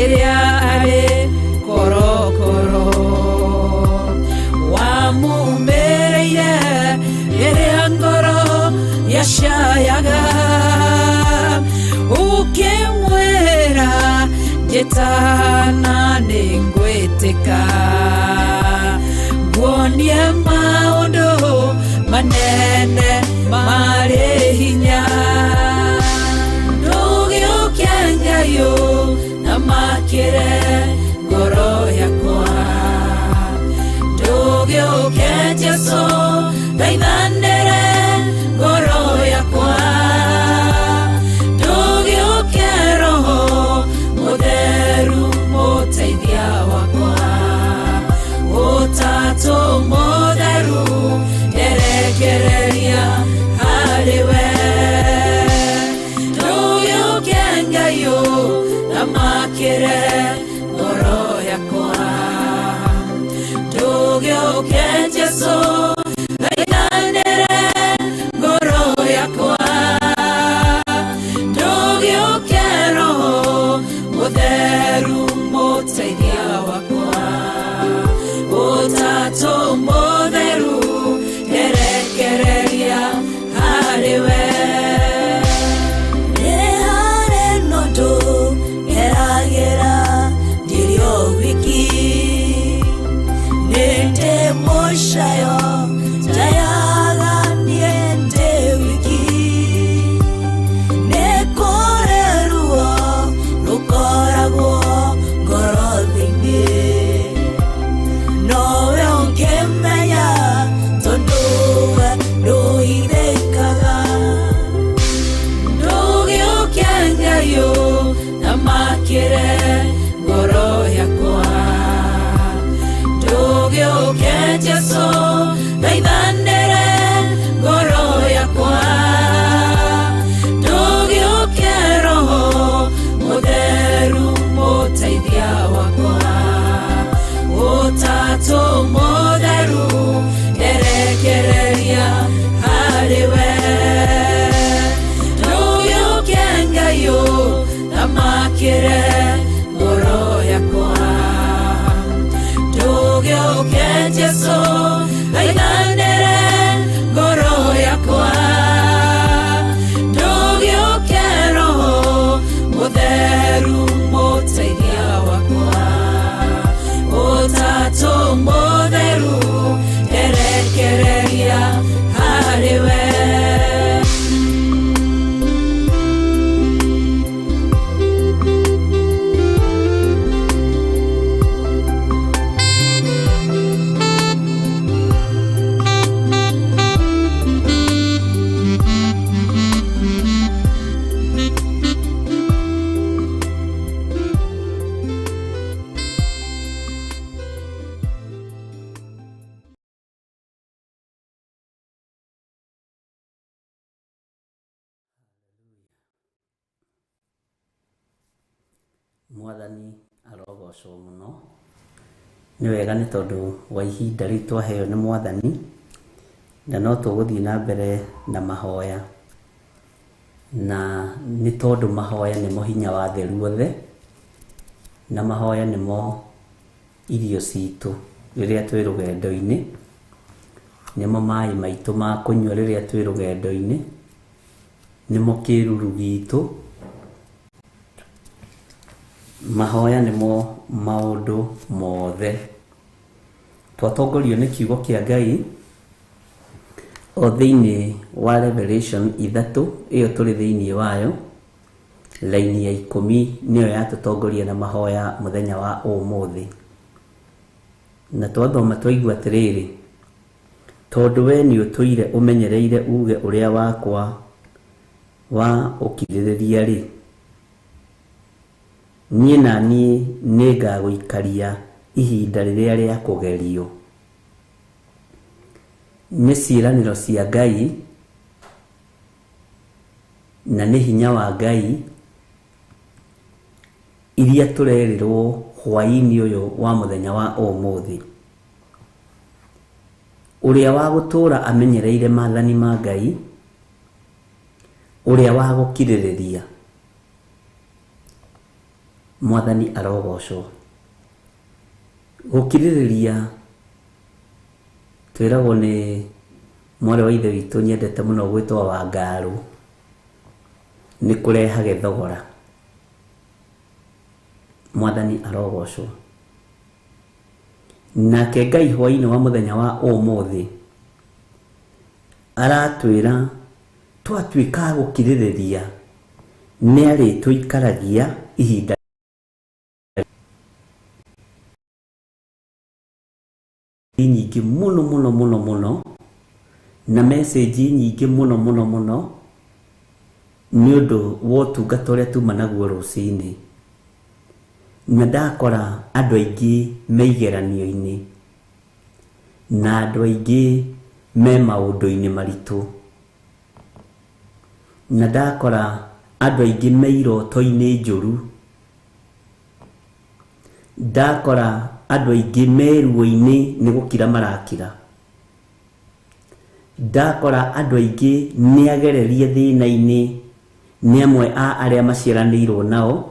iria ari korokoro wamumereire iria ngoro yashayaga ukimwira njitana ningwitĩka nguonie maũndũ manene marĩ hinya ndũgĩũke Ngai na makĩre ngoro yakwa ndũgĩũke Jesũ thaithanĩre ngoro yakwa ndũgĩũke Roho Mũtheru mũteithia wakwa Ũtatũ Mũtheru nderekereria harĩwe ndũgĩũke Ngai na makĩre ngoro yakwa ndũgĩũke Jesũ thaithanĩre ngoro yakwa ndũgĩũke Roho Mũtheru mũteithia wakwa Ũtatũ Mũtheru nderekereria harĩwe Shayo jayaga niente wiki nekoreruo rukoragwo ngoro-inĩ nowe ũngĩmenya tondũ we ndũithĩkaga ndũgĩũke Ngai na makĩre ngoro yakwa ndũgĩũke Jesũ thaithanĩre ngoro yakwa ndũgĩũke Roho Mũtheru mũteithia wakwa Ũtatũ Mũtheru nderekereria harĩwe ndũgĩũke Ngai na makĩre ngoro yakwa ndũgĩũke Jesũ thaithanĩre ngoro yakwa ndũgĩũke Roho Mũtheru mũteithia wakwa Ũtatũ Mũtheru nderekereria harĩwe Mwathani arogocwo mũno nĩ wega nĩ tondũ wa ihinda rĩu twaheo nĩ Mwathani na no tũgũthiĩ na mbere na mahoya na nĩ tondũ mahoya nĩmo hinya wa thĩ ruothe na mahoya nĩmo irio citũ rĩrĩa twĩ rũgendo-inĩ nĩmo maĩ maitũ ma kũnyua rĩrĩa twĩ rũgendo-inĩ nĩmo kĩruru gitũ mahoya nĩmo maũndũ mothe twatongorio nĩ kiugo kĩa Ngai o thĩinĩ wa Revelation 3 ĩyo tũrĩ thĩinĩ wayo laini ya 10 nĩyo yatũtongoria na mahoya mũthenya wa ũmũthĩ na twathoma twaigua atĩrĩrĩ tondũ we nĩ ũtũire ũmenyereire uge ũrĩa wakwa wa ũkirĩrĩria rĩ niĩ na niĩ nĩngagũikaria ihinda rĩrĩa rĩa kũgerio nĩ ciĩranĩro cia Ngai na nĩ hinya wa Ngai iria tũrerirwo hwaĩ-inĩ ũyũ wa mũthenya wa ũmũthĩ ũrĩa wa gũtũra amenyereire maathani ma Ngai ũrĩa wa gũkirĩrĩria Mwathani arogocwo. Gukiririria twiragwo ni mwari wa ithe witu nyendete muno gwitwa Wangaru ni kurehage thogora. Mwathani arogocwo. Nake Ngai hwaini wa muthenya wa umuthi aratwira twatuika gukiririria ni ari tuikaragia ihinda nyingi muno na message nyingi muno ni undu wa utungata uria tuma naguo rucini. Na ndakora andu aingi meigeranio-ini na andu aingi me maundu-ini maritu, na ndakora andu aingi me iroto-ini njuru, ndakora andu aingi me ruo-ini ni gukira marakira, ndakora andu aingi ni agererie thina-ini ni amwe a aria maciaranirwo nao,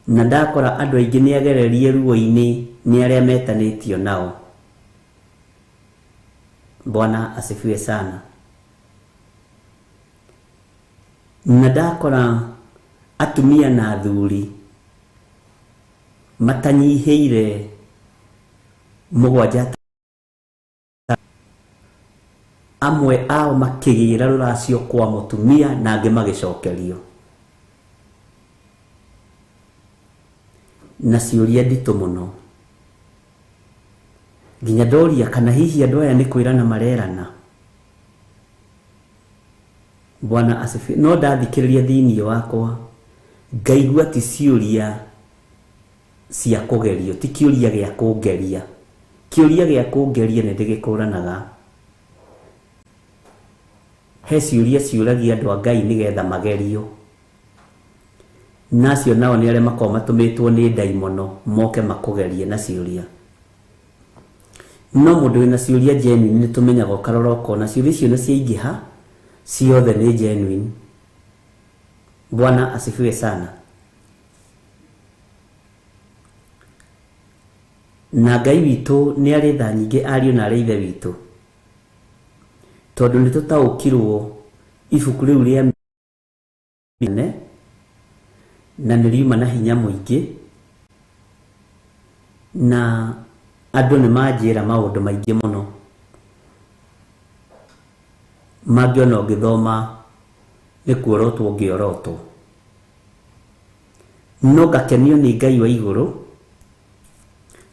na ndakora andu aingi ni agererie ruo-ini ni aria metanitio nao. Bwana asifiwe sana. Na ndakora atumia na athuri matanyiheire mugwanja, amwe ao makigira ruracio kwa mutumia na angi magicokerio na ciuria nditu muno. Nginya ndoria kana hihi andu aya ni kwirana marerana. Bwana asifiwe. No ndathikiriria thiini wakwa ngaigua ti ciuria cia kugerio, ti kiuria gia kungeria. Kiuria gia kungeria ni ndigikuranaga. He ciuria ciuragia andu a Ngai nigetha magerio, nacio nao ni aria makorwo matumitwo ni ndaimono moke makugerie na ciuria. No mundu wina ciuria genuine ni tumenyaga ukarora ukona ciuria icio ni ciaingiha ciothe ni genuine. Bwana asifiwe sana. Na Ngai witu ni ari tha nyingi ariu na ari ithe witu, tondu ni tutaukirwo ibuku riu ria na ni riuma na hinya muingi, na andu ni manjira maundu maingi muno mangiona ungithoma ni kuorotwo ungiorotwo. No gakenio ni Ngai wa iguru,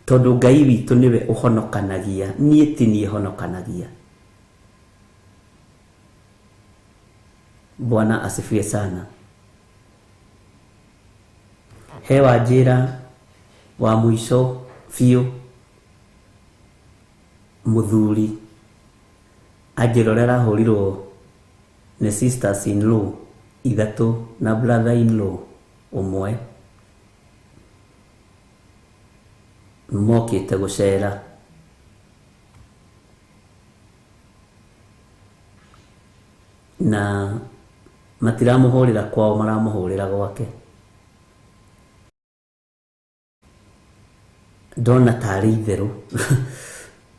tondu Ngai witu niwe uhonokanagia, nie ti nie honokanagia. Bwana asifiwe sana. He wanjira wa mwisho fiu muthuri ajirorera hurirwo ni sisters in law ithatu na brother in law umwe mokite gucera. Na matiramuhurira kwao, maramuhurira gwake. Ndona tari itheru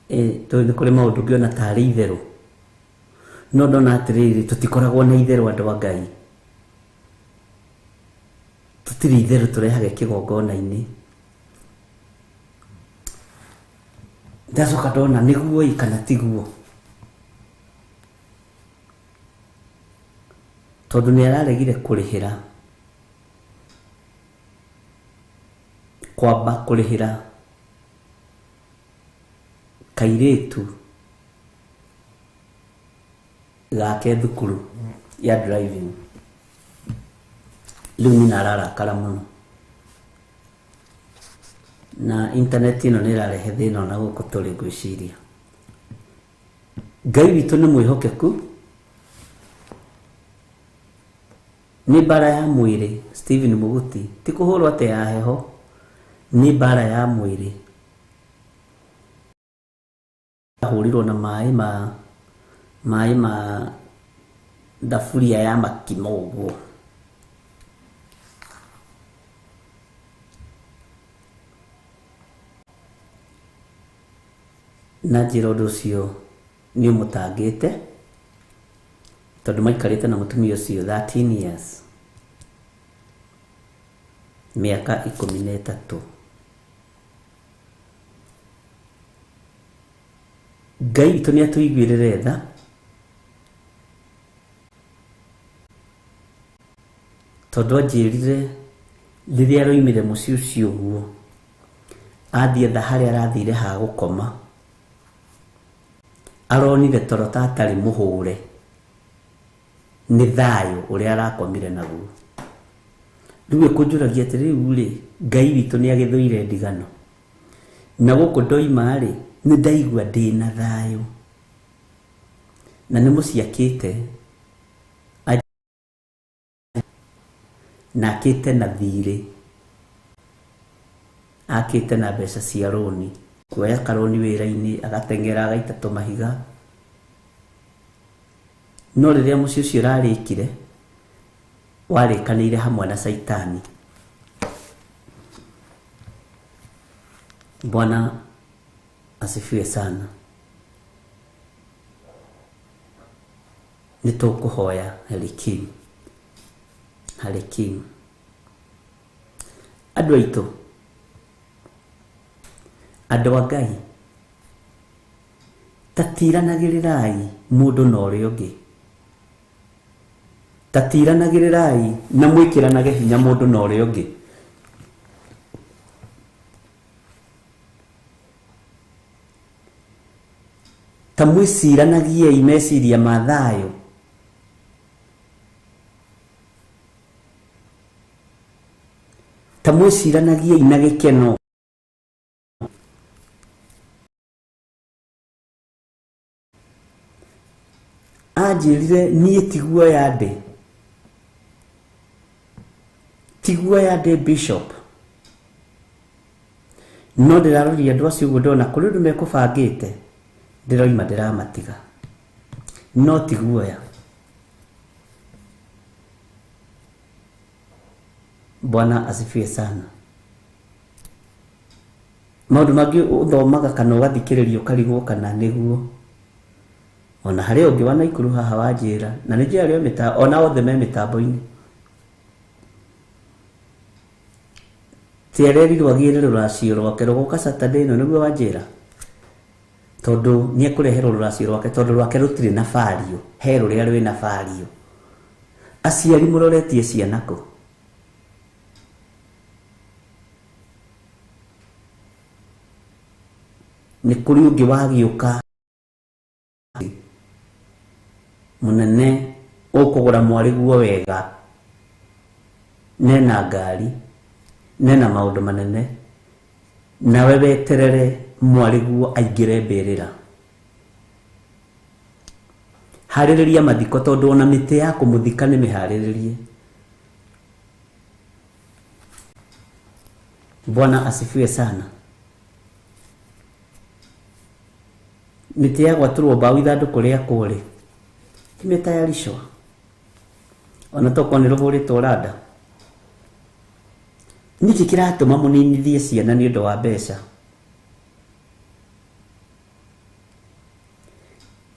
ni kuri maundu ngiona tari itheru, no ndona atiriri tutikoragwo na itheru andu a Ngai. Tutiri itheru turehage kigongona-ini. Ndacoka ndona niguo kana tiguo, tondu ni araregire kurihira kwamba kurihira kairitu gake thukuru ya driving. Riu ni nararakara muno, na internet ino ni rarehe thina na guku turi gwiciria. Ngai witu ni mwihokeku. Ni bara ya mwiri Stephen Muguti ti kuhurwo ate ya heho, ni bara ya mwiri. Ahurirwo na mai ma dafuria ya makimo uguo. na njĩra ũndũ ũcio nĩ ũmũtangĩte tondũ maikarĩte na mũtumia ũcio 13 years, mĩaka 13. Ngai witũ nĩ atũiguĩrĩre tha tondũ anjĩrire rĩrĩa aroimire mũciĩ ũcio ũguo athiĩ etha harĩa arathire ha gũkoma, aronire toro ta atarĩ mũhũre nĩ thayũ ũrĩa arakomire naguo. Rĩu kũnjũragia atĩrĩu rĩ, Ngai witũ nĩ agĩthũire ndigano, na gũkũ ndoima rĩ nĩ ndaigua ndĩna thayũ, na nĩ mũciakĩte na akĩte na thirĩ, akĩte na mbeca cia roni, kuoya karoni wĩra-inĩ agateng'era agaita tũmahiga. No rĩrĩa mũciĩ ũcio ũrarĩkire warĩkanĩire hamwe na Saitani. Bwana asifiwe sana. Nĩtũkũhoya Helikim, Helikim. Andũ aitũ, andũ a Ngai, tatiranagĩrĩrai mũndũ na ũrĩa ũngĩ, tatiranagĩrĩrai na mwĩkĩranage hinya mũndũ na ũrĩa ũngĩ. Ta mwĩciranagiei meciria ma thayũ, ta mwĩciranagiei na gĩkeno. Anjĩrire niĩ tiguoya ndĩ, tiguoya ndĩ Bishop, no ndĩraroria andũ acio ũguo ndona kũrĩ ũndũ mekũbangĩte, ndĩroima ndĩramatiga, no tiguoya. Bwana asifiwe sana. Maũndũ mangĩ ũthomaga kana ũgathikĩrĩria ũkarigwo kana nĩguo. Ona harĩ ũngĩ wa Naikuru haha wanjĩra, na nĩ njĩra rĩo ona othe me mĩtambo-inĩ, tĩarerirwo agĩre rũracio rwake rũgoka Saturday ĩno nĩguo wanjĩra, tondũ nĩ ekũreherwo rũracio rwake tondũ rwake rũtirĩ na bario, he rũrĩa rwĩ na bario. Aciari mũroretie ciana kũ? Nĩ kũrĩ ũngĩ wagĩũka mũnene ũkũgũra mwarĩguo wega, nena ngari, nena maũndũ manene, nawe weterere mwarĩguo aingĩre mbĩrĩra. Harĩrĩria mathiko tondũ ona mĩtĩ ya kũmũthika nĩ mĩharĩrĩrie. Bwana asifiwe sana. Mĩtĩ ya gwatũrwo mbaũ ithandũkũ rĩa kũrĩ imetayarishwa, ona toko nĩ rũhũrĩtwo rada. Nĩkĩ kĩratũma mũninithie ciana nĩ ũndũ wa mbeca?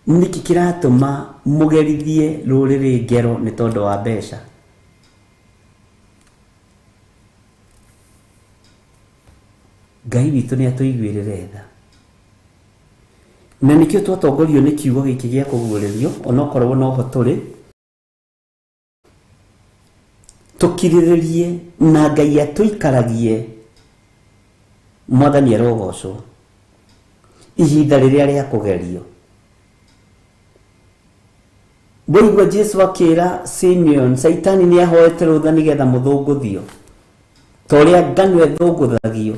Nĩkĩ kĩratũma mũgerithie rũrĩrĩ ngero nĩ tondũ wa mbeca? Ngai witũ nĩ atũiguĩrĩre tha, na nĩkĩo twatongorio nĩ kiugo gĩkĩ gĩa kũguũrĩrio, onokorwo no ho tũrĩ, tũkirĩrĩrie na Ngai atũikaragie. Mwathani arogocwo ihinda rĩrĩa rĩa kũgerio. Boigua Jesu akĩra Simeon, Saitani nĩ ahoete rũtha nĩgetha mũthũngũthio ta ũrĩa ngano ĩthũngũthagio.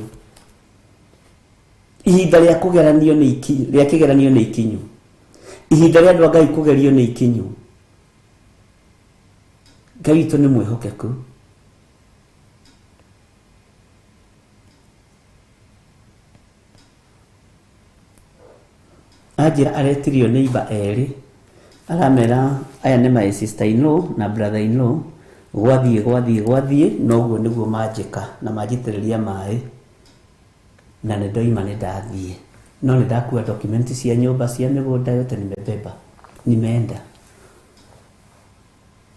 Ihinda rĩa kũgeranio nĩ ikinyu, ihinda rĩa andũ a Ngai kũgerio nĩ ikinyu. Ngai witũ nĩ mwĩhokeku. Anjĩra aretirio neighbor erĩ, aramera aya nĩ my sister in law na brother in law, gwathiĩ noguo nĩguo manjĩka na manjitĩrĩria maĩ, na nĩ ndoima nĩ ndathiĩ. no nĩndakua dokumenti cia nyũmba cia mĩgũnda yote nimebeba, nimeenda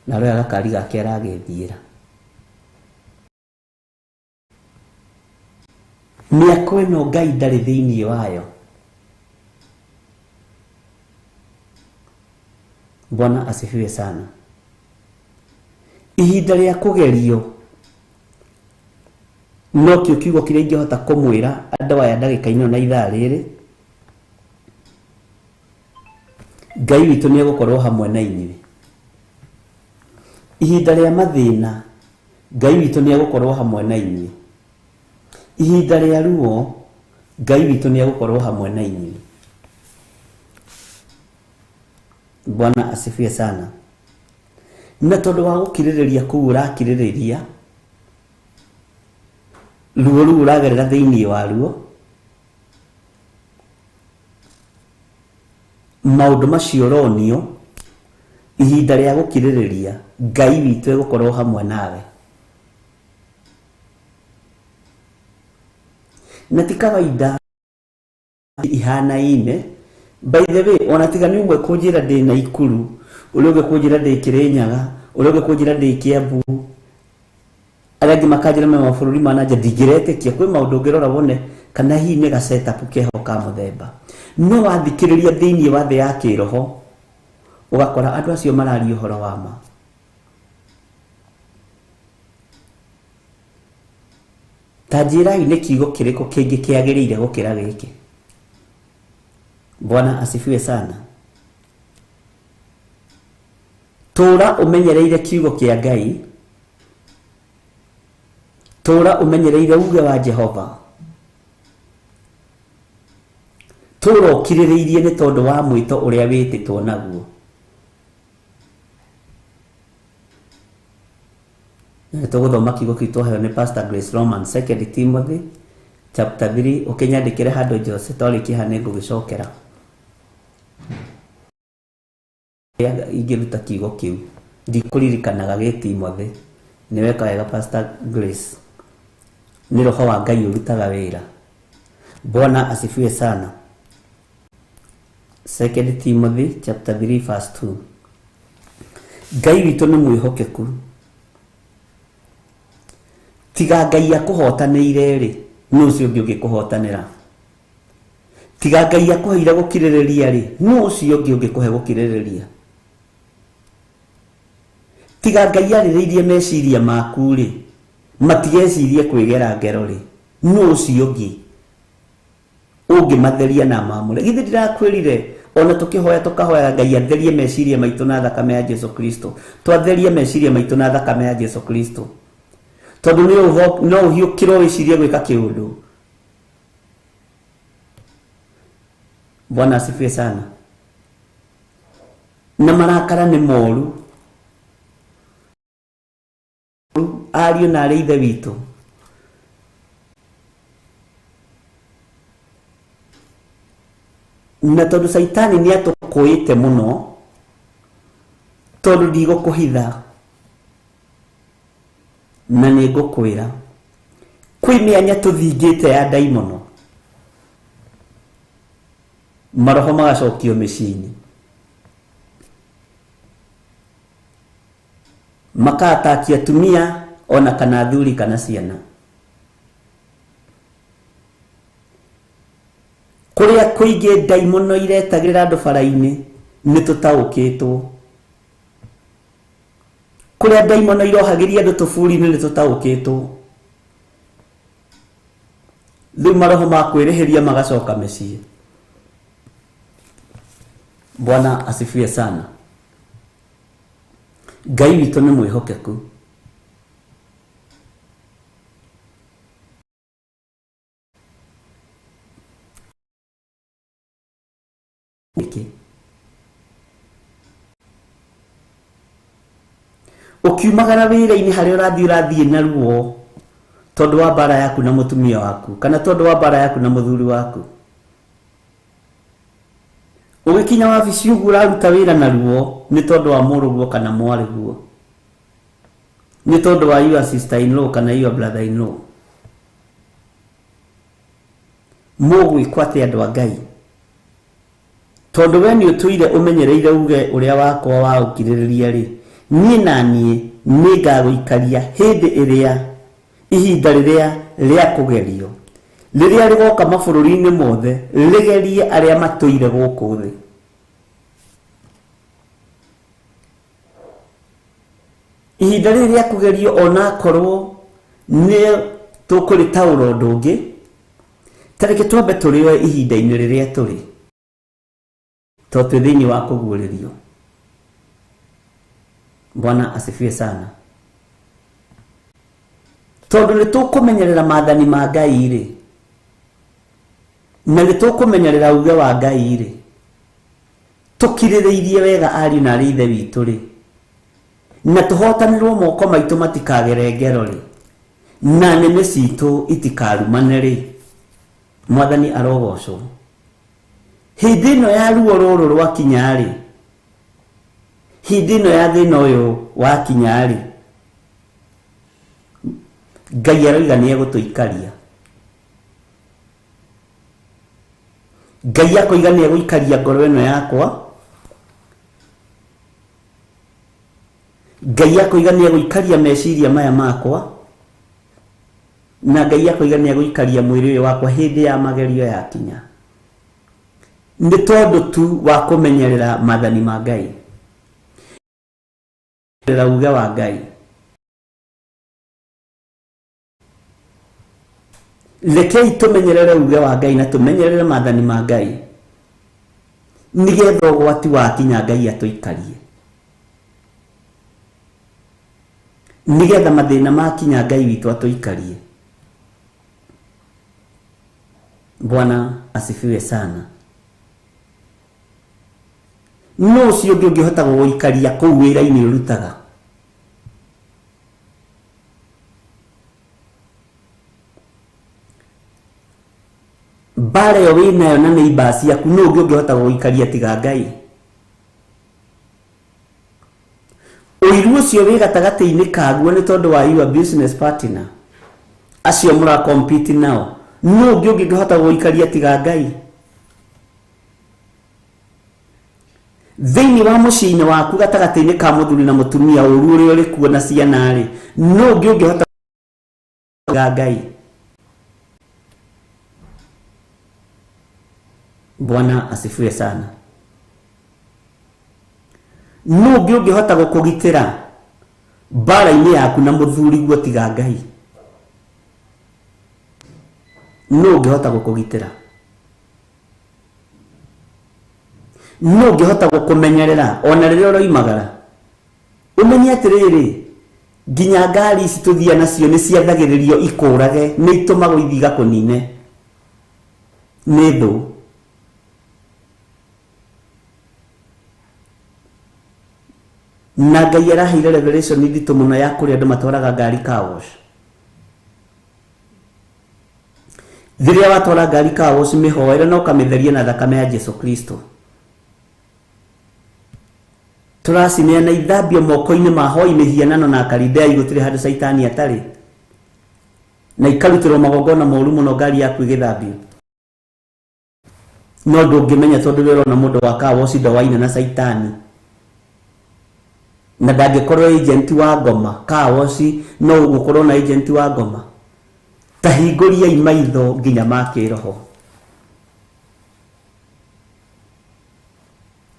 na rĩu gakari gake aragĩthiĩra. Mĩaka ĩno Ngai ndarĩ thĩinĩ wayo. Bwana asifiwe sana. Ihinda rĩa kũgerio no kĩo kiugo kĩrĩa ingĩhota kũmwĩra andũ aya ndagĩka-inĩ na ithaa rĩrĩ, Ngai witũ nĩ egũkorwo hamwe na inyuĩ. Ihinda rĩa mathĩna Ngai witũ nĩ egũkorwo hamwe na inyuĩ. Ihinda rĩa ruo Ngai witũ nĩ egũkorwo hamwe na inyuĩ. Bwana asifiwe sana. Na tondũ wa gũkirĩrĩria kũu ũrakirĩrĩria, ruo rũu ũragerera thĩinĩ waruo, maũndũ macio ũronio, ihinda rĩa gũkirĩrĩria Ngai witũ egũkorwo hamwe nawe. Na ti kawaida ihanaine. By the way, ona tiga nĩ ũmwe kũnjĩra ndĩ Naikuru, ũrĩa ũngĩ kũnjĩra ndĩ Kĩrĩnyaga, ũrĩa ũngĩ kũnjĩra ndĩ Kiambu, arĩa angĩ makanjĩra me mabũrũri ma nanja, ndingĩretĩkia. Kwĩ maũndũ ũngĩrora wone kana hihi nĩ ga setup keho ka mũthemba. No wathikĩrĩria thĩinĩ wa thĩ ya kĩroho, ũgakora andũ acio mararia ũhoro wa ma. Ta njĩrai nĩ kiugo kĩrĩkũ kĩngĩ kĩagĩrĩire gũkĩra gĩkĩ? Bwana asifiwe sana. Tũra ũmenyereire kiugo kĩa Ngai, tũra ũmenyereire uge wa Jehova, tũra ũkirĩrĩirie nĩ tondũ wa mwĩto ũrĩa wĩtĩtwo naguo. Tũgũthoma kiugo kĩu twaheo nĩ Pastor Grace Roman, 2 Timothy chapter 3. Ũkĩnyandĩkĩre handũ Jose twarĩkia ha nĩngũgĩcokera ingĩruta kiugo kĩu, ndikũririkanaga gĩ Timothy. Nĩ weka wega Pastor Grace, nĩ roho wa Ngai ũrutaga wĩra. Bwana asifiwe sana. 2 Timothy chapter 3 verse 2. Ngai witũ nĩ mwĩhokeku, tiga Ngai akũhotanĩire rĩ, nũ ũcio ũngĩ ũngĩkũhotanĩra? Tiga Ngai akũheire gũkirĩrĩria rĩ, nũ ũcio ũngĩ ũngĩkũhe gũkirĩrĩria? Tiga Ngai arĩrĩirie meciria maku rĩ, matigecirie kwĩgera ngero rĩ, nũ ũcio ũngĩ ũngĩmatheria na mamũre? Githĩ ndirakwĩrire ona tũkĩhoya tũkahoya Ngai atherie meciria maitũ na thakame ya Jesu Kristo? Twatherie meciria maitũ na thakame ya Jesu Kristo, tondũ no ũhiũkĩrwo wĩcirie gwĩka kĩũndũ. Bwana asifiwe sana. Na marakara nĩ moru. Ariũ na arĩ ithe witũ, na tondũ Saitani nĩ atũkũĩte mũno, tondũ ndigũkũhitha na nĩ ngũkwĩra, kwĩ mĩanya tũthingĩte ya ndaimono, maroho magacokio mĩciĩ-inĩ, makatakia atumia ona kana athuri kana ciana. Kũrĩa kũingĩ ndaimono iretagĩrĩra andũ bara-inĩ nĩ tũtaũkĩtwo. Kũrĩa ndaimono irohagĩria andũ tũburi-inĩ nĩ tũtaũkĩtwo. Rĩu maroho ma kwĩrĩhĩria magacoka mĩciĩ. Bwana asifiwe sana. Ngai witũ nĩ mwĩhokeku. Ukiumagara wĩra-inĩ harĩa ũrathiĩ na ruo tondũ wa bara yaku na mũtumia waku, kana tondũ wa bara yaku na mũthuri waku. Ũgĩkinya wabici ũguo ũraruta wĩra na ruo nĩ tondũ wa mũrũguo kana mwarĩguo, nĩ tondũ wa your sister in law kana your brother in law. mũgwĩkwo atĩ andũ a Ngai, tondũ we nĩ ũtũire ũmenyereire uge ũrĩa wakwa wa ũkirĩrĩria rĩ, niĩ na niĩ nĩ ngagũikaria hĩndĩ ĩrĩa ihinda rĩrĩa rĩa kũgerio rĩrĩa rĩgoka mabũrũri-inĩ mothe rĩgerie arĩa matũire gũkũ thĩ. Ihinda rĩrĩ rĩa kũgerio ona korwo nĩ tũkũrĩtaũra ũndũ ũngĩ, tareke twambe tũrĩoe ihinda-inĩ rĩrĩa tũrĩ, tondũ twĩ thĩinĩ wa kũguũrĩrio. Bwana asifiwe sana. Tondũ nĩ tũkũmenyerera maathani ma Ngai rĩ, na nĩ tũkũmenyerera uge wa Ngai rĩ, tũkirĩrĩirie wega ariũ na arĩ ithe witũ rĩ, na tũhotanĩrwo moko maitũ matikagere ngero rĩ, na nĩmĩ citũ itikarumane rĩ, Mwathani arogocwo. Hĩndĩ ĩno ya ruo rũrũ rwakinya rĩ, hĩndĩ ĩno ya thĩna ũyũ wakinya rĩ, Ngai aroiga nĩ egũtũikaria. Ngai akoiga nĩ egũikaria ngoro ĩno yakwa, Ngai akoiga nĩ egũikaria meciria maya makwa, na Ngai akoiga nĩ egũikaria mwĩrĩ ũyũ wakwa hĩndĩ ya magerio yakinya. Nĩ tondũ tu wa kũmenyerera maathani ma Ngai, uge wa Ngai. Rekei tũmenyerere uge wa Ngai na tũmenyerere maathani ma Ngai, nĩgetha ũgwati wakinya Ngai atũikarie, nĩgetha mathĩna makinya Ngai witũ atũikarie. Bwana asifiwe sana. No ũcio ũngĩ ũngĩhota gũgũikaria kũu wĩra-inĩ ũrutaga? Mbara ĩyo wĩnayo na neighbor ciaku, no ũngĩ ũngĩhota gũgũikaria tiga Ngai? Ũiru ũcio wĩ gatagatĩ-inĩ kaguo nĩ tondũ wa your business partner, acio mũra compete nao, no ũngĩ ũngĩhota gũgũikaria tiga Ngai? Thĩinĩ wa mũciĩ-inĩ waku gatagatĩ-inĩ ka mũthuri na mũtumia, ũru ũrĩa ũrĩ kuo na ciana rĩ, no ũngĩ ũngĩhota tiga Ngai? Bwana asifiwe sana. No ũngĩ ũngĩhota gũkũgitĩra mbara-inĩ yaku na mũthuri guo tiga Ngai? No ũngĩhota gũkũgitĩra? No ũngĩhota gũkũmenyerera ona rĩrĩa ũroimagara? Ũmenye atĩrĩrĩ, nginya ngari ici tũthia nacio nĩ ciathagĩrĩrio ikũrage, nĩ itũmagwo ithiga kũnine nĩ thũ. Na Ngai araheire revelation nditũ mũno ya kũrĩa andũ matwaraga ngari car wash. Rĩrĩa watwara ngari car wash, mĩhoere na ũkamĩtheria na thakame ya Jesu Kristo. Tũracineana ithambio moko-inĩ ma hoi mĩhianano na Kalidai, gũtirĩ handũ Saitani atarĩ, na ikarutĩrwo magongona moru mũno ngari yaku ĩgĩthambio. No ndũngĩmenya tondũ wĩra na mũndũ wa car wash ndowaine na Saitani, na ndangĩkorwo agent wa ngoma. Car wash no gũkorwo na agent wa ngoma. Tahingũriai maitho nginya ma kĩroho.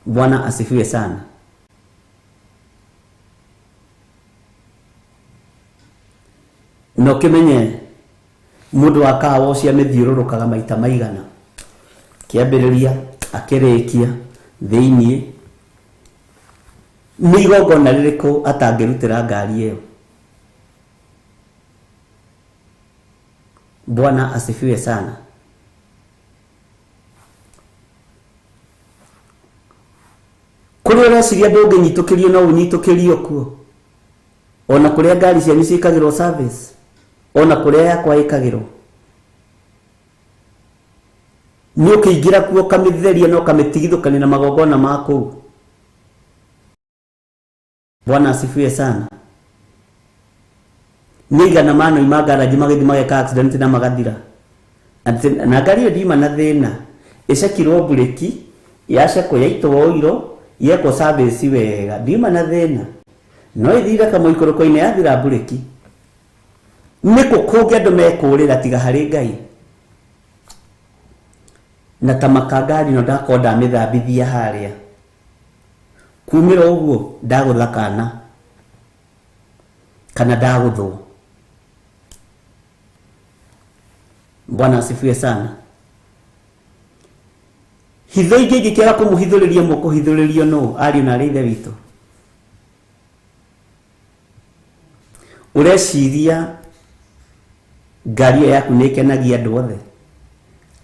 Bwana asifiwe sana. No kimenye mũndũ wa car wash amĩthiũrũrũkaga maita maigana, kĩambĩrĩria akĩrĩkia thĩinĩ, nĩ igongona rĩrĩkũ atangĩrutĩra ngari ĩyo? Bwana asifiwe sana. Kũrĩa ũreciria ndũngĩnyitũkĩrio no ũnyitũkĩrio kuo, ona kũrĩa ngari cianyu ciĩkagĩrwo service, ona kũrĩa yakwa ĩkagĩrwo. Nĩ ũkĩingĩra kuo ũkamĩtheria na ũkamĩtigithũkania na magongona ma kũu. Bwana asifiwe sana. Nĩ igana mano ima garaji magĩthi mageka accident na magathira. na ngari ndima na thina icekirwo bureki yaceko yaitwo oiro yeko service wega ndima na thina no ithire kama ikorokoine yathira bureki niko kunge andu mekurira tiga hari Ngai na tamakangari no ndakonda mithambithia haria kumira uguo ndaguthakana kana ndaguthwo. Bwana asifiwe sana. Hitho ingi ngikera kumuhithuriria mukuhithuririo no ari na rithe witu ureciria ngari yaku nikenagia andu othe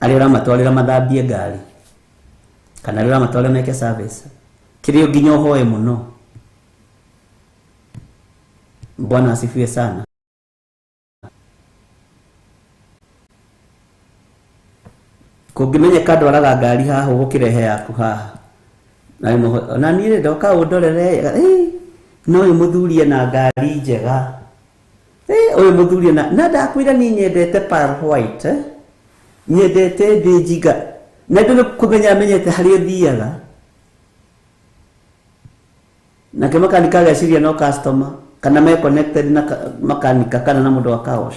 ari uramatwarira mathambie ngari kana ari uramatwarira meke service kirio nginya uhoe muno. Bwana asifiwe sana. Kungimenya kandu araga ngari haha ugukirehe yaku haha na niĩ ndoka undorere no uyu muthuri na ngari njega uyu muthuri na ndakwira ni nyendete pearl white nyendete bejiga na ndu kumenya menyete hari uthiaga na ke makanika gaciria no customer kana me connected na makanika kana na mundu wa kaos.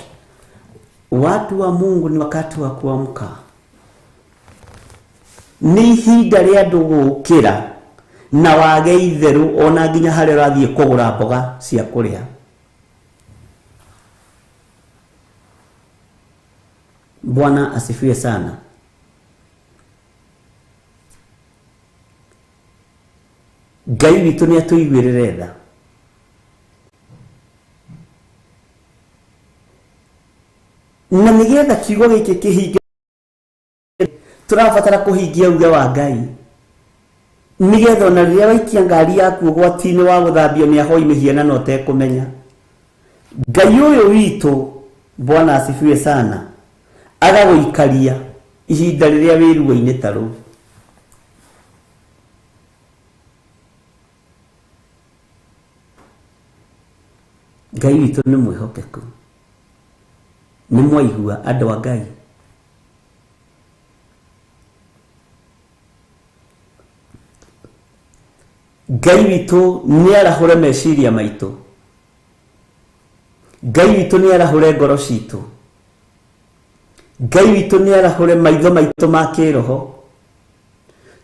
Watu wa Mungu ni wakati wa kuamka, ni ihinda ria andu gukira na wage itheru ona nginya hari rathie kugura mboga cia kuria. Bwana asifiwe sana. Ngai witu ni atuigwirire tha na nigetha kiugo giki kihinge turabatara kuhingia uge wa Ngai nigetha ona riria waikia ngari yaku ugwati-ini wa guthambio ni ahoi mihiana no tekumenya. Ngai uyu witu Bwana asifiwe sana agaguikaria ihinda riria wiruo-ini taru. Ngai witu ni mwihokeku, ni mwaigua andu a Ngai. Ngai witu ni arahure meciria maitu, Ngai witu ni arahure ngoro citu, Ngai witu ni arahure maitho maitu ma kiroho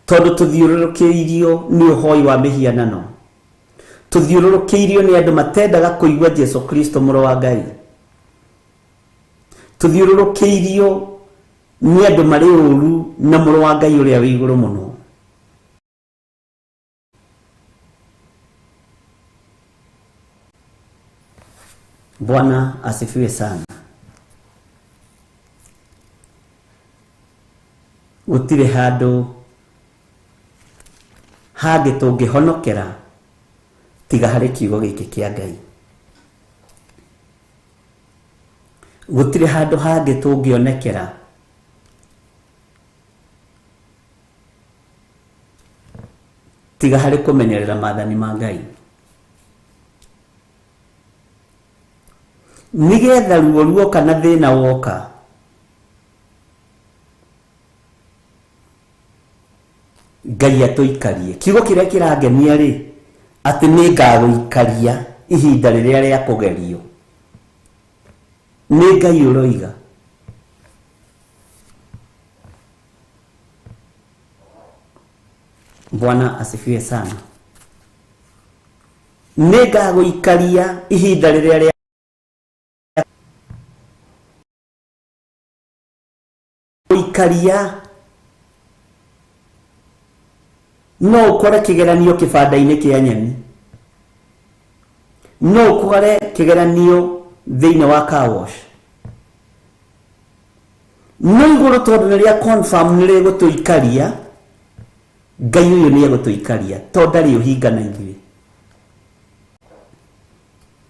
tondu tuthiururukiirio ni uhoi wa mihianano, tuthiururukiirio ni andu matendaga kuigua Jesu Kristo muro wa Ngai, tuthiururukiirio ni andu mari uru na muro wa Ngai uria wi iguru muno. Bwana asifiwe sana. Gutire handu hangi tungihonokera tiga hari kiugo giki kia Ngai. Gutire handu hangi tungionekera tiga hari kumenyerera maathani ma Ngai. Nigetha ruo kana thina woka Ngai atuikarie. Kiugo kiria kirangenia ri ati ni ngaguikaria ihinda riria ria kugerio. Ni Ngai uroiga. Bwana asifiwe sana. Ni ngaguikaria ihinda riria ria ikaria no ukore kigeranio kibanda-ini kia nyeni, no ukore kigeranio thiini wa car wash, no iguru tondu niria confirm niri gutuikaria Ngai uyu ni egutuikaria tondu ndari uhinga na ithuĩ.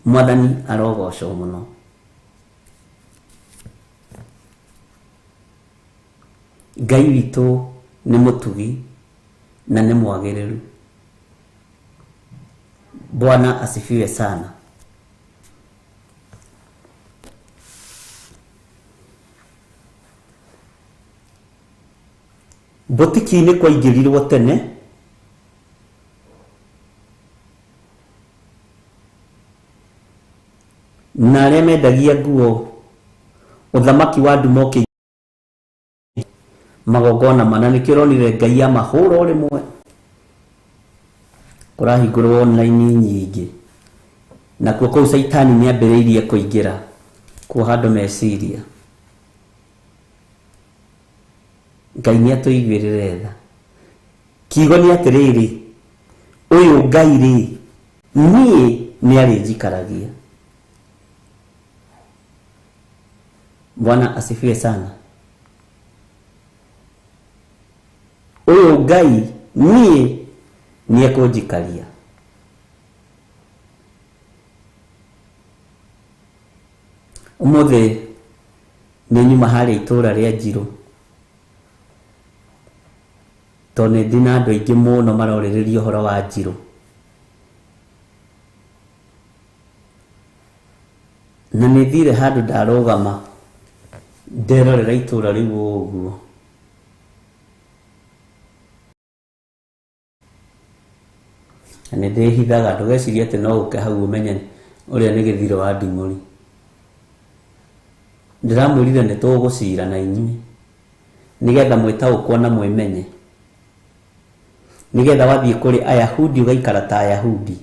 Mwathani arogocwo muno. Ngai witu ni mutugi na ni mwagiriru. Bwana asifiwe sana. botiki-inĩ kwaingĩrirwo tene, na arĩa mendagia nguo ũthamaki wa ndumo magongona mana, nĩkĩo ũronire Ngai ya mahũra o rĩmwe, kũrahingũrwo online nyingĩ, nakuo kũu Saitani nĩambĩrĩirie kũingĩra kuoha andũ meciria. Ngai nĩatũiguĩrĩre tha. Kiugo nĩ atĩrĩrĩ, ũyũ Ngai rĩ, niĩ nĩarĩnjikaragia. Bwana asifiwe sana. Uyu Ngai niĩ nĩekũnjikaria. Ũmũthĩ nĩ nyuma harĩa itũra rĩa Njirũ, tondũ nĩ ndĩ na andũ aingĩ mũno marorĩrĩria ũhoro wa Njirũ. Na nĩ thire handũ ndarũgama nderorera itũra rĩu ũguo. Na nĩ ndĩhithaga, ndũgecirie atĩ no ũke hau ũmenye ũrĩa nĩ gĩthiro wa Nding'ũri. Ndĩramwĩrire nĩ tũgũcira na inyuĩ, nĩgetha mwĩtaũkwo na mwĩmenye, nĩgetha wathiĩ kũrĩ Ayahudi ũgaikara ta Ayahudi,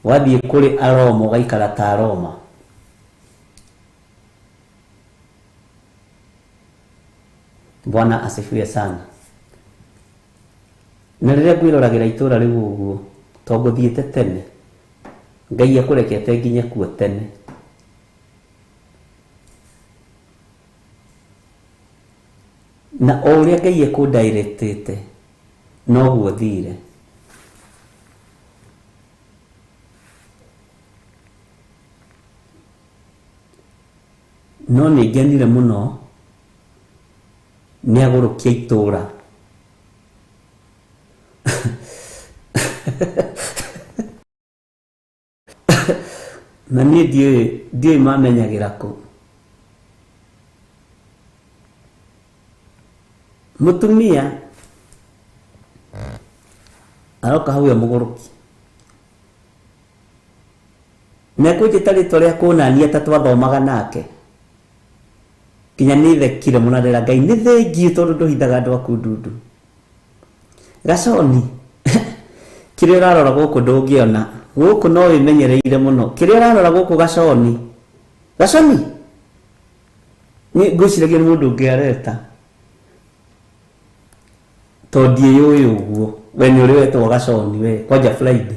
wathiĩ kũrĩ Aroma ũgaikara ta Aroma. Bwana asifiwe sana. Na rĩrĩa ngwĩroragĩra itũra rĩu ũguo, to ngũthiĩte tene, Ngai akũrekete nginya kuo tene. Na o ũrĩa Ngai ekũndirectĩte noguo thire. No nĩngenire mũno nĩagũrũkia itũra. Na niĩ ndiũĩ mamenyagĩra kũ. Mũtumia aroka hau mũgũrũki, nekũnjĩta rĩtwa rĩa kũnania ta twathomaga nake, kinya nĩthekire mũno, ndĩra Ngai nĩ thengiũ tondũ ndũhithaga andũ aku ndundu. Gaconi kĩrĩa ũrarora gũkũ ndũngĩona, gũkũ no wĩmenyereire mũno. Kĩrĩa ũrarora gũkũ Gaconi, Gaconi ngwĩciragia nĩ mũndũ ũngĩ areta, tondũ ndiũĩ ũguo. We nĩ ũrĩ wetwo Gaconi we, kwanja Friday.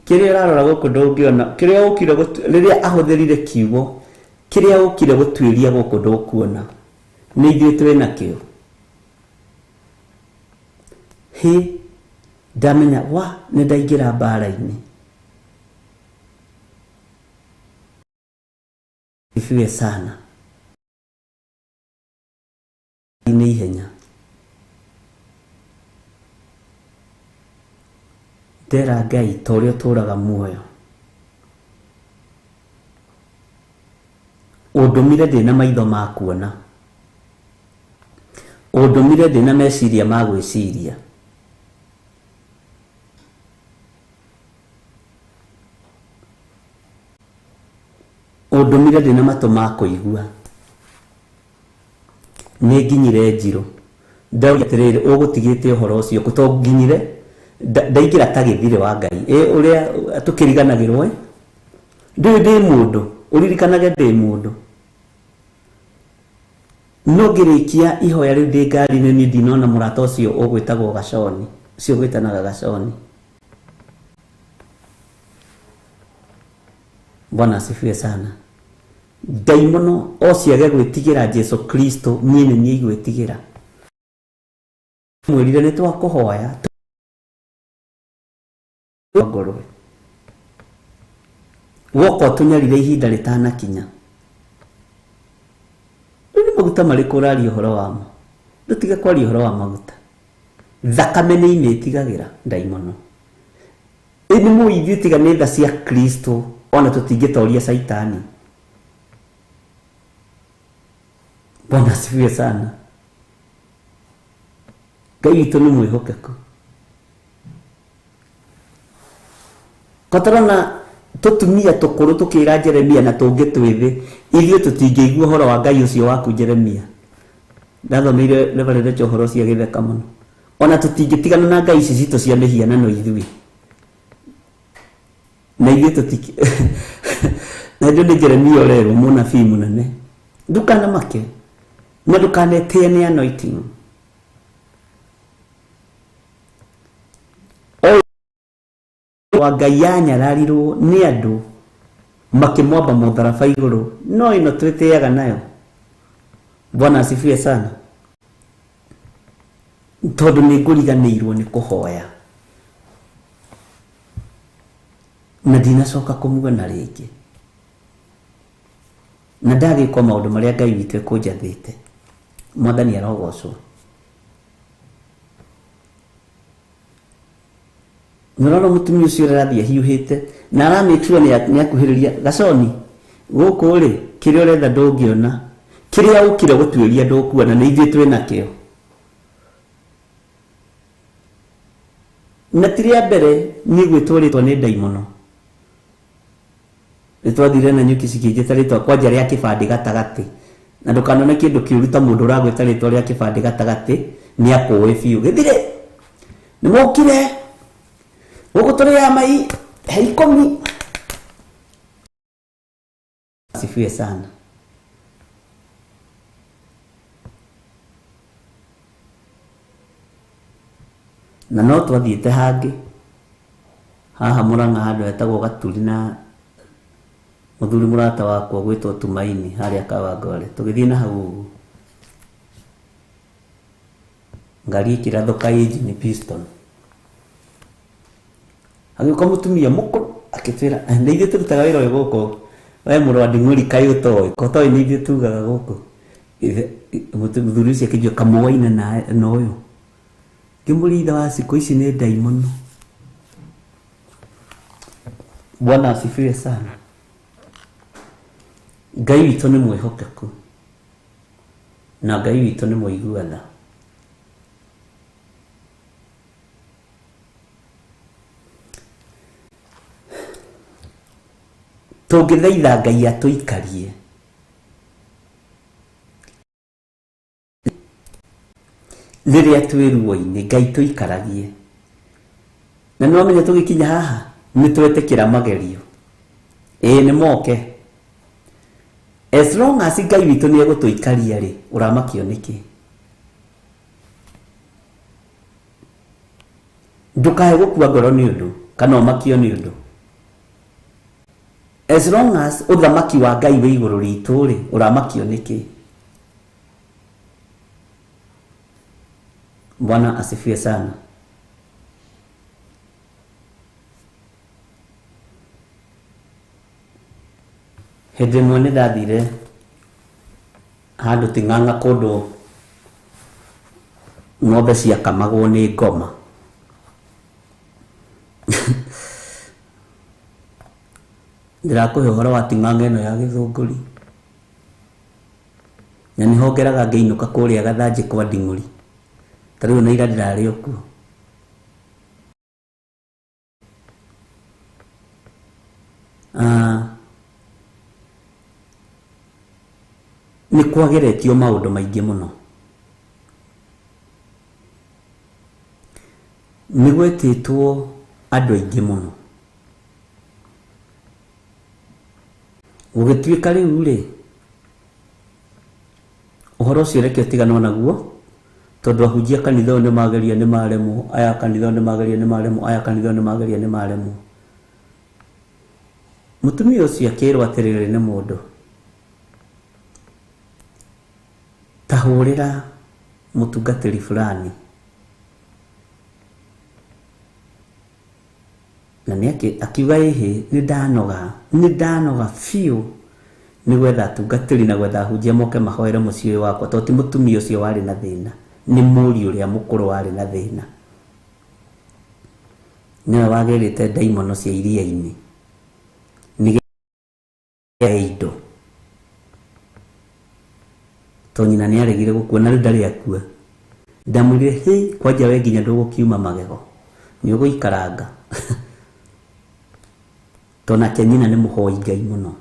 Kĩrĩa ũrarora gũkũ ndũngĩona, kĩrĩa ũkire rĩrĩa ahũthĩrire kiugo, kĩrĩa ũkire gũtuĩria gũkũ ndũkuona, nĩ ithuĩ twĩ nakĩo. Ndamenya wa nĩ ndaingĩra mbara-inĩ. Ifiwe sana nĩ ihenya. Ndera Ngai ta ũrĩa ũtũraga muoyo, ũndũmire ndĩna maitho ma kuona, ũndũmire ndĩna meciria ma gwĩciria, ũndũmire ndĩna matũ ma kũigua. Nĩ nginyire Njirũ, ndauga atĩrĩrĩ, ũgũtigĩte ũhoro ũcio to nginyire, ndaingĩra ta gĩthire wa Ngai ũrĩa tũkĩriganagĩrwo. Ndĩ mũndũ, ũririkanage ndĩ mũndũ. No ngĩrĩkia ihoya rĩu ndĩ ngari-inĩ, niĩ ndinona mũrata ũcio ũgwĩtagwo Gaconi, ũcio gwĩtanaga Gaconi. Bwana asifiwe sana. Ndaimono o ciage gwĩtigĩra Jesu Kristo, niĩ nĩ niĩ igwĩtigĩra. Mwĩrire nĩ twakũhoya ngorwe woko tũnyarire ihinda rĩtanakinya. Nĩ maguta marĩkũ ũraria ũhoro wamo? Ndũtige kwaria ũhoro wa maguta. Thakame nĩ imĩtigagĩra ndaimono. Nĩ mũithio tiga nĩ tha cia Kristo, ona tũtingĩtoria Saitani. Bwana asifiwe sana. Ngai witũ nĩ mwĩhokeku. Kotarona tutumia tukuru tukira Jeremia na tungi twithi ithio tutingĩigua horo wa Ngai ucio waku Jeremia. Ndathomeire Reverend Johoro cia githeka muno. Ona tutingĩtigana na Ngai ici citũ cia mĩhianano ithui. Na ithuĩ tutiki na ndio nĩ Jeremia orerwo mũnabii mũnene. Ndukana make. Na ndukanetie nĩ anointing. Wa Ngai anyararirwo nĩ andũ makĩmwamba mũtharaba igũrũ, no ĩno twĩtĩaga nayo. Bwana asifiwe sana. Tondũ nĩ ngũriganĩirwo nĩ kũhoya na ndinacoka kũmuona rĩngĩ, na ndagĩkwo maũndũ marĩa Ngai witũ ekũnjathĩte. Mwathani arogocwo. Nĩrona mũtumia ũcio ũrathiĩ hiũhĩte na aramake sure nĩ akuhĩrĩria Gaconi gũkũ rĩ, kĩrĩa ũretha ndũngĩona, kĩrĩa ũkire gũtuĩria ndũkuona, na ithuĩ twĩ nakĩo. Na ti rĩa mbere niĩ gwĩtũrĩtwo nĩ ndaimono. Nĩtwathire na nyuki cikĩnjĩta rĩtwa kwanja rĩa kĩbandĩ gatagatĩ, na ndũkanone kĩndũ kĩũru ta mũndũ ũragwĩta rĩtwa rĩa kĩbandĩ gatagatĩ nĩ akũĩ biũ. Gĩthire nĩmũkire gũkũ tũrĩ ya mai he 10. Asifiwe sana. Na no twathiĩte hangĩ haha Mũrang'a handũ hetagwo Gaturi na mũthuri mũrata wakwa gwĩtwo Tumaini harĩa Kawangware. Tũgĩthiĩ na hau ũguo ngari ĩkĩrathũka engine piston. Agĩũka mũtumia mũkũrũ akĩtwĩra nĩ ithuĩ tũrutaga wĩra ũyũ gũkũ, we mũrũ wa Nding'ũri kaĩ ũtoĩ, ko toĩ nĩ ithuĩ tugaga gũkũ. Mũthuri ũcio akĩnjua kamũwaine na ũyũ. Ngĩmũria ithe wa cikũ ici nĩ ndaimono. Bwana asifiwe sana. Ngai witũ nĩ mwĩhokeku na Ngai witũ nĩ mũiguana. Tũngĩthaitha Ngai atũikarie rĩrĩa twĩ ruo-inĩ, Ngai tũikaragie. Na no menye tũgĩkinya haha nĩ twetĩkĩra magerio. Nĩ moke. As long as Ngai witũ nĩ egũtũikaria rĩ, ũramakio nĩkĩ? Ndũkae gũkua ngoro nĩ ũndũ kana ũmakio nĩ ũndũ. As long as ũthamaki wa Ngai wĩ igũrũ ritũ rĩ, ũramakio nĩkĩ? Bwana asifiwe sana. Hĩndĩ ĩmwe nĩ ndathire handũ Ting'ang'a kũndũ ng'ombe ciakamagwo nĩ ngoma. Ndirakũhe ũhoro wa Ting'ang'a ĩno ya Gĩthũngũri. Na nĩho ngeraga ngĩinũka kũrĩa Gathanjĩ kwa Nding'ũri. Ta rĩu na ira ndirarĩ o kuo. Nĩ kwageretio maũndũ maingĩ mũno. Nĩ gwetĩtwo andũ aingĩ mũno. Gũgĩtuĩka rĩu rĩ, ũhoro ũcio reke ũtiganwo naguo, tondũ ahunjia kanitha ũyũ nĩ mageria nĩ maremwo, aya kanitha nĩ mageria nĩ maremwo, aya kanitha nĩ mageria nĩ maremwo. Mũtumia ũcio akĩrwo atĩrĩrĩ nĩ mũndũ, ta hũrĩra mũtungatĩri fulani. Na nĩ akiuga ĩhĩ nĩ ndanoga biũ nĩ gwetha atungatĩri na gwetha ahunjia moke mahoere mũciĩ ũyũ wakwa, tondũ ti mũtumia ũcio warĩ na thĩna, nĩ mũriũ ũrĩa mũkũrũ warĩ na thĩna. Nĩwe wagĩrĩte ndaimono cia iria-inĩ nĩgetha indo, to nyina nĩ aregire gũkua na ndarĩ akua. Ndamwĩrire hĩ kwanja we nginya ndũgũkiuma magego nĩ ũgũikaranga to nake nyina nĩ mũhoi Ngai mũno.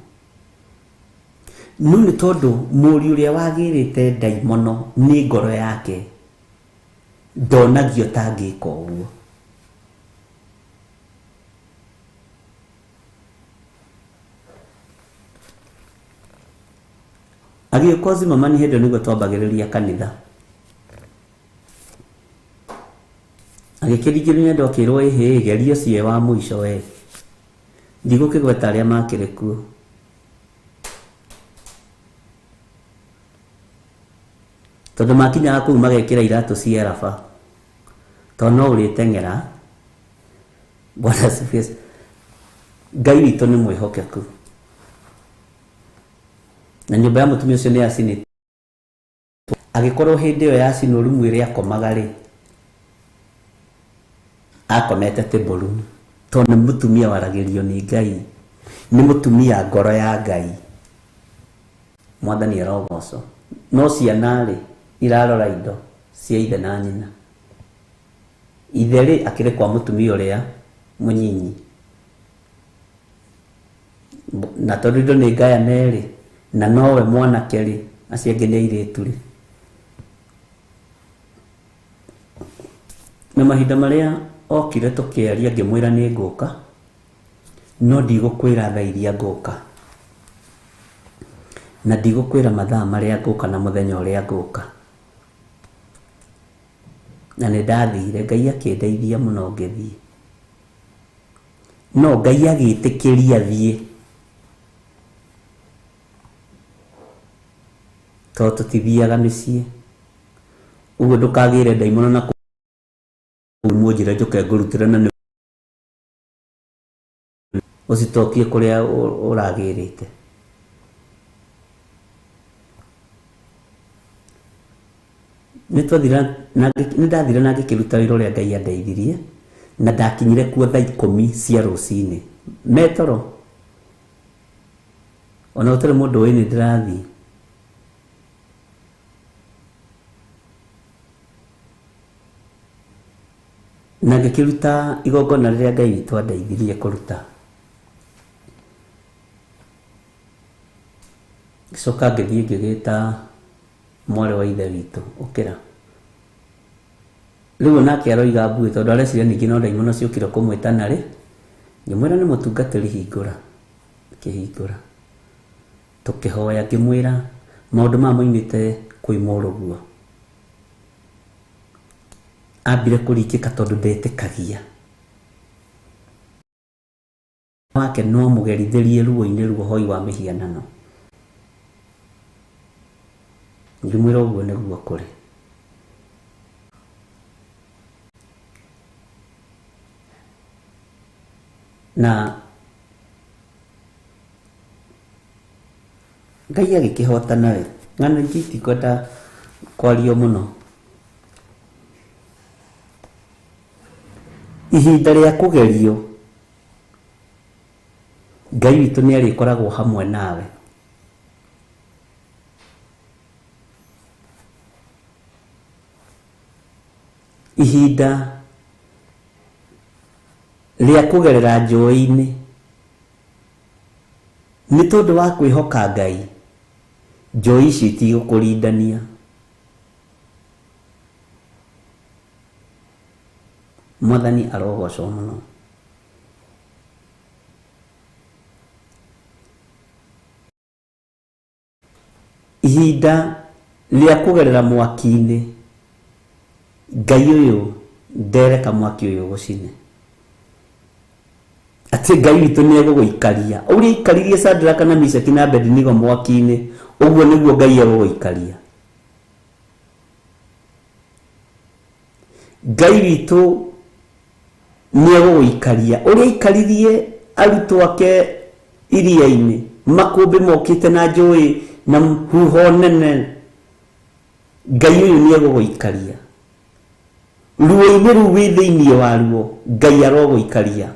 No nĩ tondũ mũriũ ũrĩa wagĩrĩte ndaimono nĩ ngoro yake ndonagio tangĩka ũguo. Agĩũka mama nĩ hĩndĩ nĩguo twambagĩrĩria kanitha. Agĩkĩringĩrĩria nĩ ndokĩrwo ĩhĩ gerio cie wa mũico we. Ndigũkĩgweta arĩa makĩrĩ kuo. Tondũ makinyaga kũu magekĩra iratũ cia raba. Tondũ no ũrĩteng'era. Bwana Sifies. Ngai witũ nĩ mwĩhokeku. Na nyũmba ya mũtumia ũcio nĩ yacinĩtwo. Agĩkorwo hĩndĩ ĩyo yacinwo rumu ĩrĩa akomaga rĩ, akomete table room. Tondũ nĩ mũtumia waragĩrio nĩ Ngai. Nĩ mũtumia ngoro ya Ngai. Mwathani arogocwo. No ciana rĩ irarora indo cia ithe na nyina. Ithe rĩ akĩrĩ kwa mũtumia ũrĩa mũnyinyi. Na tondũ indo nĩ ngayane rĩ, na nowe mwanake rĩ, acio angĩ nĩ airĩtu rĩ. Na mahinda marĩa okire tũkĩaria ngĩmwĩra nĩ ngũka, no ndigũkwĩra thaa iria ngũka. Na ndigũkwĩra mathaa marĩa ngũka na mũthenya ũrĩa ngũka. Na nĩ ndathire, Ngai akĩndeithia mũno ngĩthiĩ. No Ngai agĩtĩkĩria thiĩ. Tondũ tũtithiaga mĩciĩ. Ũguo ndũkagĩre ndaimono na mũnjĩra njoke ngũrutĩre na nĩ ũcitokie kũrĩa ũragĩrĩte. Nĩ ndathire na ngĩkĩruta wĩra ũrĩa Ngai andeithirie na ndakinyire kuo thaa 10 cia rũcinĩ. Metoro. Ona gũtarĩ mũndũ ũĩ nĩ ndĩrathiĩ. Na ngĩkĩruta igongona rĩrĩa Ngai witũ andeithirie kũruta. Gĩcoka ngĩthiĩ ngĩgĩta mwarĩ wa ithe witũ ũkĩra. Rĩu nake aroiga mbuĩ tondũ areciria ningĩ no ndaimono ciũkire kũmwĩtana rĩ. Ngĩmwĩra nĩ mũtungatĩri hingũra. Akĩhingũra. Tũkĩhoya ngĩmwĩra maũndũ maya moimĩte kwĩ mũrũguo. Ambire kũringĩka tondũ ndetĩkagia. Wake no mũgerithĩrie ruo-inĩ ruohoi wa mĩhianano. Ngĩmwĩra ũguo nĩguo kũrĩ. Na Ngai agĩkĩhotana we. Ng'ano ingĩ itikwenda kwario mũno. Ihinda rĩa kũgerio Ngai witũ nĩ arĩkoragwo hamwe nawe. Ihinda rĩa kũgerera njũĩ-inĩ nĩ tondũ wa kwĩhoka Ngai, njũĩ ici itigũkũrindania. Mwathani arogocwo mũno. Ihinda rĩa kũgerera mwaki-inĩ Ngai ũyũ ndereka mwaki ũyũ gũcine. Atĩ Ngai witũ nĩ egũgũikaria. Ũrĩa aikaririe Shadraka na Meshaki na Abedinego mwaki-inĩ, ũguo nĩguo Ngai egũgũikaria. Ngai witũ nĩ egũgũikaria. Ũrĩa aikaririe arutwo ake iria-inĩ, makũmbĩ mokĩte na njũĩ na huho nene, Ngai ũyũ nĩ egũgũikaria. Ruo-inĩ rũu wĩ thĩinĩ waruo, Ngai arogũikaria.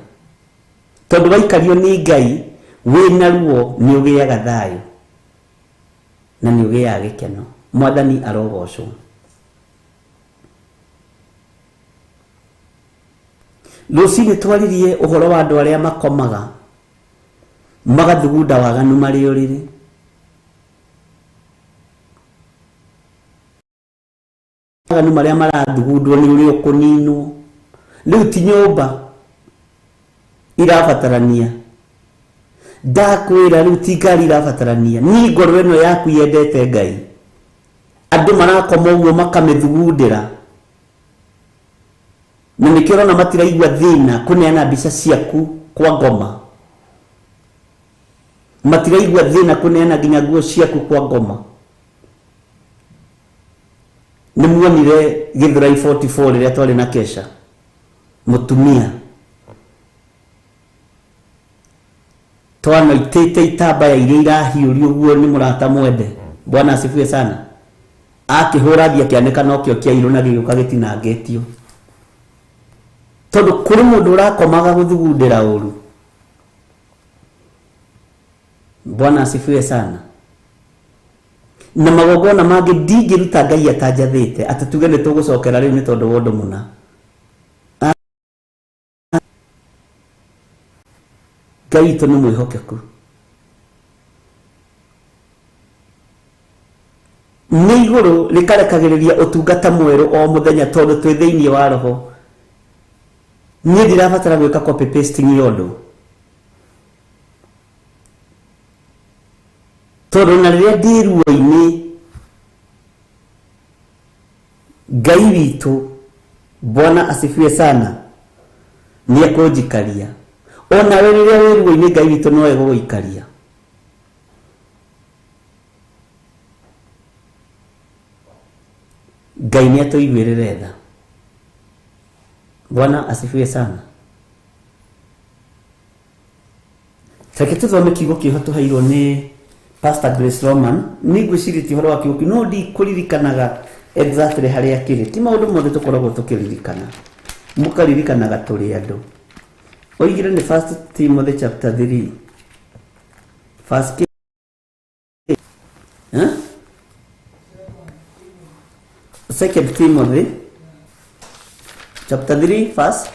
Tondũ waikario nĩ Ngai, wĩna ruo nĩ ũgĩaga thayũ na nĩ ũgĩaga gĩkeno. Mwathani arogocwo. Rũcinĩ twaririe ũhoro wa andũ arĩa makomaga magathugunda waganu marĩ ũrĩrĩ. Waganu marĩa marathugundwo nĩ ũrĩa ũkũninwo. Rĩu ti nyũmba irabatarania, ndakwĩra rĩu ti ngari irabatarania, ni ngoro ĩno yaku yendete Ngai. Andũ marakoma ũguo makamĩthugundĩra, na nĩkĩo ũrona matiraigua thĩna kũneana mbica ciaku kwa ngoma. Matiraigua thĩna kũneana nginya nguo ciaku kwa ngoma. Nĩmuonire Githurai 44 rĩrĩa twarĩ na Kesha, mũtumia twanoitĩte itambaya iria irahiũrio ũguo nĩ mũrata mwende, Bwana asifiwe sana, akĩhũra thia kĩanĩka nokĩo kĩairũ na gĩgĩũka gĩtinangĩtio, tondũ kũrĩ mũndũ ũrakomaga gũthugundĩra ũru. Bwana asifiwe sana. Na magongona mangĩ ndingĩruta Ngai atanjathĩte atĩ tuge nĩ tũgũcokera rĩu nĩ tondũ wa ũndũ mũna. Ngai witũ nĩ mwĩhokeku. Nĩ igũrũ rĩkarekagĩrĩria ũtungata mwerũ o mũthenya tondũ twĩ thĩinĩ wa roho. Niĩ ndirabatara gwĩka copy pasting ya ũndũ, tondũ na rĩrĩa ndĩ ruo-inĩ Ngai witũ Bwana asifiwe sana nĩ ekũnjikaria. Ona we rĩrĩa wĩ ruo-inĩ Ngai witũ no egũgũikaria. Ngai nĩ atũiguĩrĩre tha. Bwana asifiwe sana. Reke tũthome kiugo kĩho tũheirwo nĩ Pastor Grace Roman. Nĩ ngwĩciria ũhoro wa kiugo kĩu no ndikũririkanaga exactly harĩa kĩrĩ. Ti maũndũ mothe tũkoragwo tũkĩririkana, mũkaririkanaga tũrĩ andũ. Oigire nĩ 1 Timothy chapter 3 verse 2 Timothy chapter 3 verse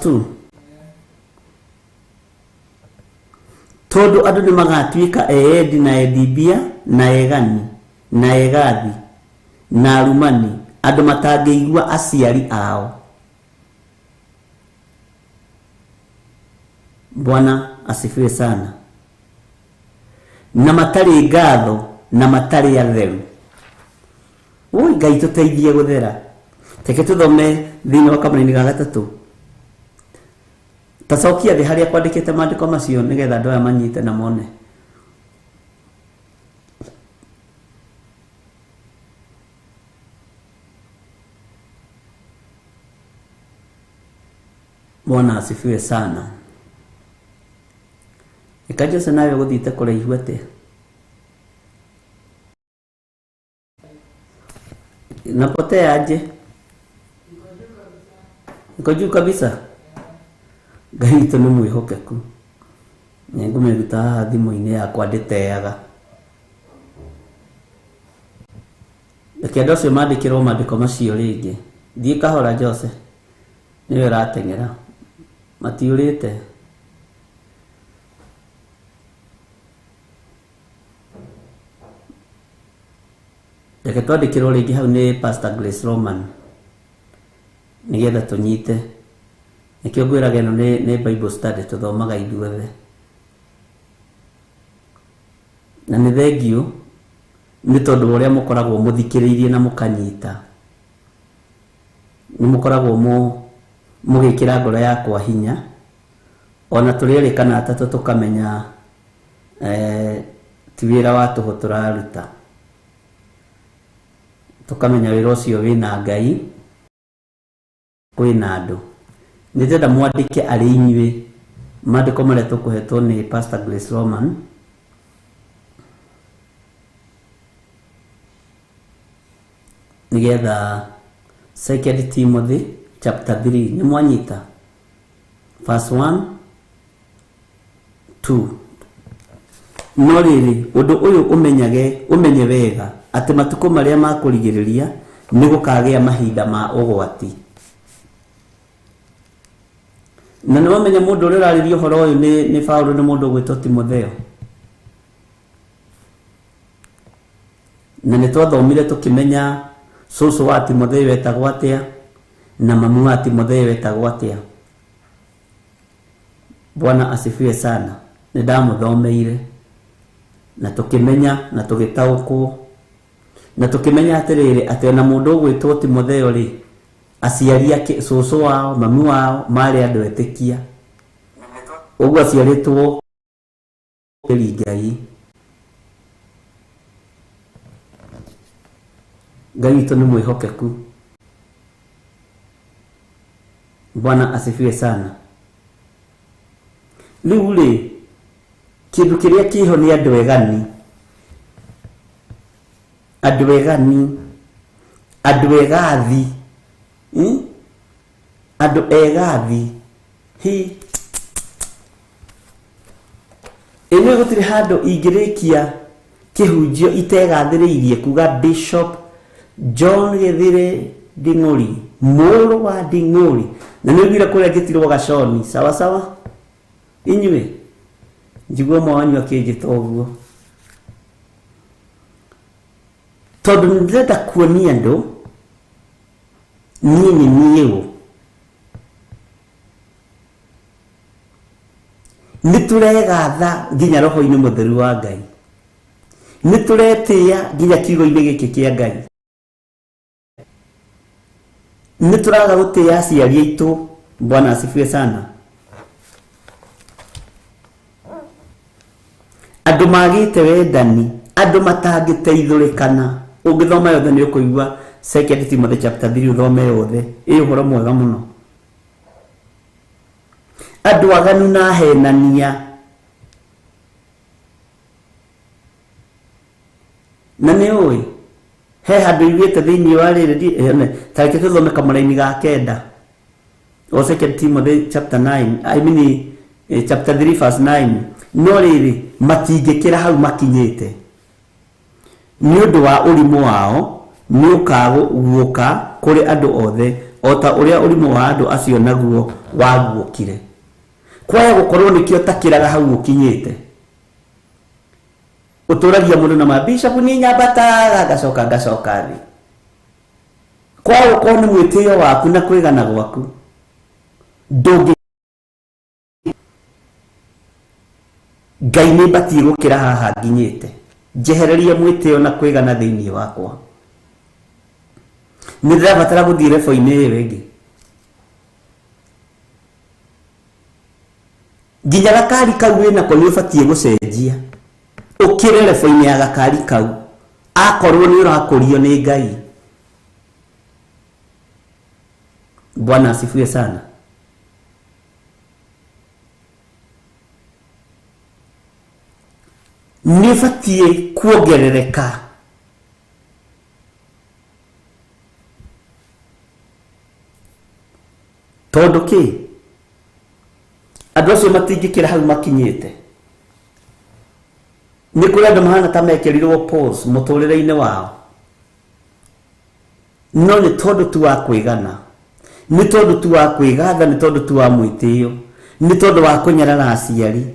2. Tondũ andũ nĩ magatuĩka eedi na edibia na egani na egathi na arumani, andũ matangĩigua aciari ao. Bwana asifiwe sana. Na matarĩ ngatho na matarĩ atheru. Ui Ngai tũteithie gũthera. Reke tũthome thĩinĩ wa Kamũra-inĩ ga gatatũ. Tacokia thĩ harĩa kwandĩkĩte maandĩko macio nĩgetha andũ aya manyite na mone. Bwana asifiwe sana. Ikaja nawe gũthiĩte kũraihu atĩa? Napotea aje? Iko juu kabisa. Ngai witũ nĩ mwĩhokeku. Nĩngũmĩruta haha thimũ-inĩ yakwa ndĩteaga. Reke andũ acio mandĩkĩrwo maandĩko macio rĩngĩ. Thiĩ kahora Jose. Nĩwe ũrateng'era. Matiũrĩte. Reke twandĩkĩrwo rĩngĩ hau nĩ Pastor Grace Roman nĩgetha tũnyite. Nĩkĩo ngwĩraga ĩno nĩ Bible study tũthomaga ithuothe. Na nĩ thengio nĩ tondũ ũrĩa mũkoragwo mũthikĩrĩirie na mũkanyita. Nĩ mũkoragwo mũgĩkĩra ngoro yakwa hinya. Ona tũrĩrĩkana atatũ tũkamenya ti wĩra wa tũhũ tũraruta. Tũkamenya wĩra ũcio wĩna Ngai, kwĩna andũ. Nĩndĩrenda mwandĩke arĩ inyuĩ maandĩko marĩa tũkũhetwo nĩ Pastor Grace Roman. Nĩgetha 2 Timothy chapter 3 nĩ mwanyita verse 1 2. no riri undu uyu umenye wega ati matuko maria makurigiriria ni gukagea mahinda ma ugwati na no menye mundu uri raririo horo uyu ni Paulo ni mundu gwitwo Timotheo na nitwathomire tukimenya susu wa Timotheo wetagwo atia na mamu wa Timotheo wetagwo atia. Bwana asifiwe sana. Nindamuthomeire na tukimenya na tugitaukwo na tukimenya atiriri ati na mundu gwitwo Timotheo ri aciari ake susu wao mamu wao mari andu etikia uguo aciaritwo Ngai witũ nĩ mwĩhokeku. Bwana asifiwe sana. Rĩu rĩ kĩndũ kĩrĩa kĩho nĩ andũ egani, andũ egathi, andũ egathi hi ĩno gũtirĩ handũ ingĩrĩkia kĩhunjio itegathĩrĩirie kuga Bishop John Githire Nding'uri mũrũ wa Nding'uri na nĩ wira kũrĩa ngĩtirwo Gaconi sawa sawa inyuĩ njigua mwanyu akĩnjĩta ũguo tondũ ndĩrenda kuonia andũ niĩ nĩ niĩ nĩtũregatha nginya roho-inĩ mũtheru wa Ngai, nĩtũretĩĩa nginya kiugo-inĩ gĩkĩ kĩa Ngai, nĩtũraga gũtĩĩa aciari aitũ. Bwana asifiwe sana. Andũ magĩte wendani, andũ matangĩteithũrĩkana. Ũngĩthoma yothe nĩ ũkũigua 2 Timothy chapter 3 uthome yothe, ĩ ũhoro mwega mũno. Andũ aganu na henania na nĩ ũĩ he handũ igĩte thĩinĩ wa rĩrĩ tareke tũthome kamũra-inĩ ga 9 o 2 Timothy chapter 9 chapter 3 verse 9 no rĩrĩ matingĩkĩra hau makinyĩte nĩ ũndũ wa ũrimũ wao nĩ ũkagũka kũrĩ andũ othe o ta ũrĩa ũrimũ wa andũ acio naguo waguũkire. Kwaya gũkorwo nĩkĩo takĩraga hau ũkinyĩte uturagia mundu na mabishop ni nyambataga gacoka thi kwa uko ni mwitio waku na kwigana gwaku ndungi Ngai ni batie gukira haha nginyite njehereria mwitio na kwigana thiini wakwa nĩndĩrabatara gũthiĩ rebo-inĩ ĩyo ĩngĩ nginya gakari kau wĩnako nĩ ũbatiĩ gũcenjia ukire rebo-inĩ ya gakari kau akorwo nĩ ũrakũrio nĩ Ngai. Bwana asifiwe sana. Nĩ ũbatiĩ kuongerereka tondũ kĩ andũ acio matingĩkĩra hau makinyĩte. Nĩ kũrĩ andũ mahana ta mekĩrirwo pause mũtũrĩre-inĩ wao no nĩ tondũ tu wa kwĩgana, nĩ tondũ tu wa kwĩgatha, nĩ tondũ tu wa mwĩtĩo, nĩ tondũ wa kũnyarara aciari,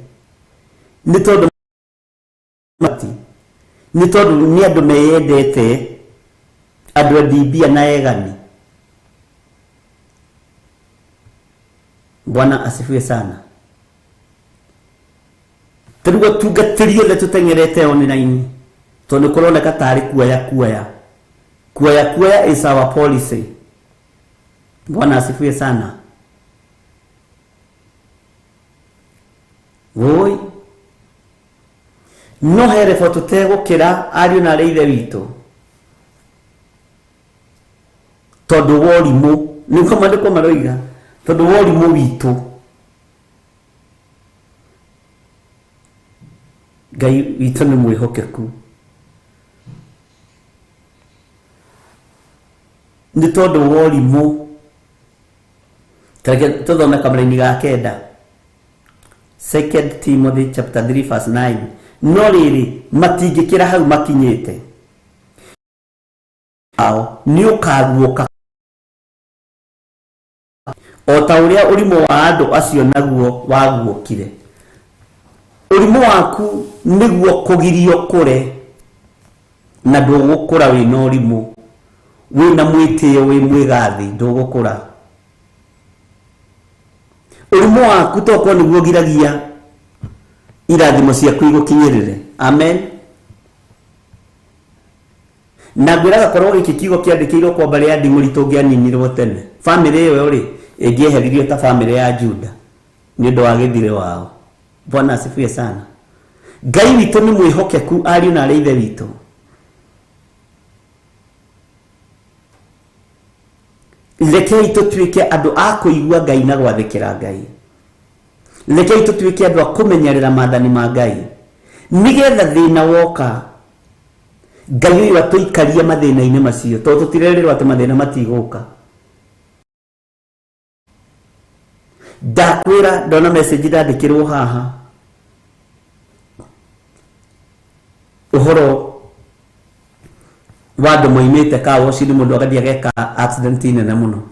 nĩ tondũ nĩ tondũ nĩ andũ meyendete, andũ adibia na egani. Bwana asifiwe sana. Tũrũga tungatĩrie othe tũtengerete online tondũ kũroneka tarĩ kuoya is our policy. Bwana asifiwe sana. Woi no herefo tũtegũkĩra ariũ na arĩa ithe witũ tondũ worimũ nĩguo maandĩko maroiga tondũ worimũ witũ. Ngai witũ nĩ mwĩhokeku nĩ tondũ worimũ. Tareke tũthome kamũra-inĩ ga 9 2 Timothy chapter 3 verse 9 no riri matingikira hau makinyite ao ni ukaguoka o ta uria urimo wa andu acio naguo waguokire. Urimo waku niguo kugirio kure na ndugukura wina urimo wina mwitio wi mwigathi ndugukura. Urimo waku toko niguo giragia irathimo ciaku igukinyirire. Amen. Na gwiraga korwo giki kigo kiandikirwo kwa bari ya nding'uri tungianinirwo tene, family iyo ri ingiheririo ta family ya Juda ni ndo wa githire wao. Bwana asifiwe sana. Ngai witu ni mwihokeku, ari na reithe witu. Rekei tutuike andu a kuigua Ngai na gwathikira Ngai. Rekei tutuike andu a kumenyerera maathani ma Ngai, nigetha thina woka Ngai uyu atuikarie mathina-ini macio, tondu tutirererwo ati mathina matiguka. Ndakwira ndona message ndandikirwo haha uhoro wadu moimete ka woshini mundu agathia geka accident nene muno.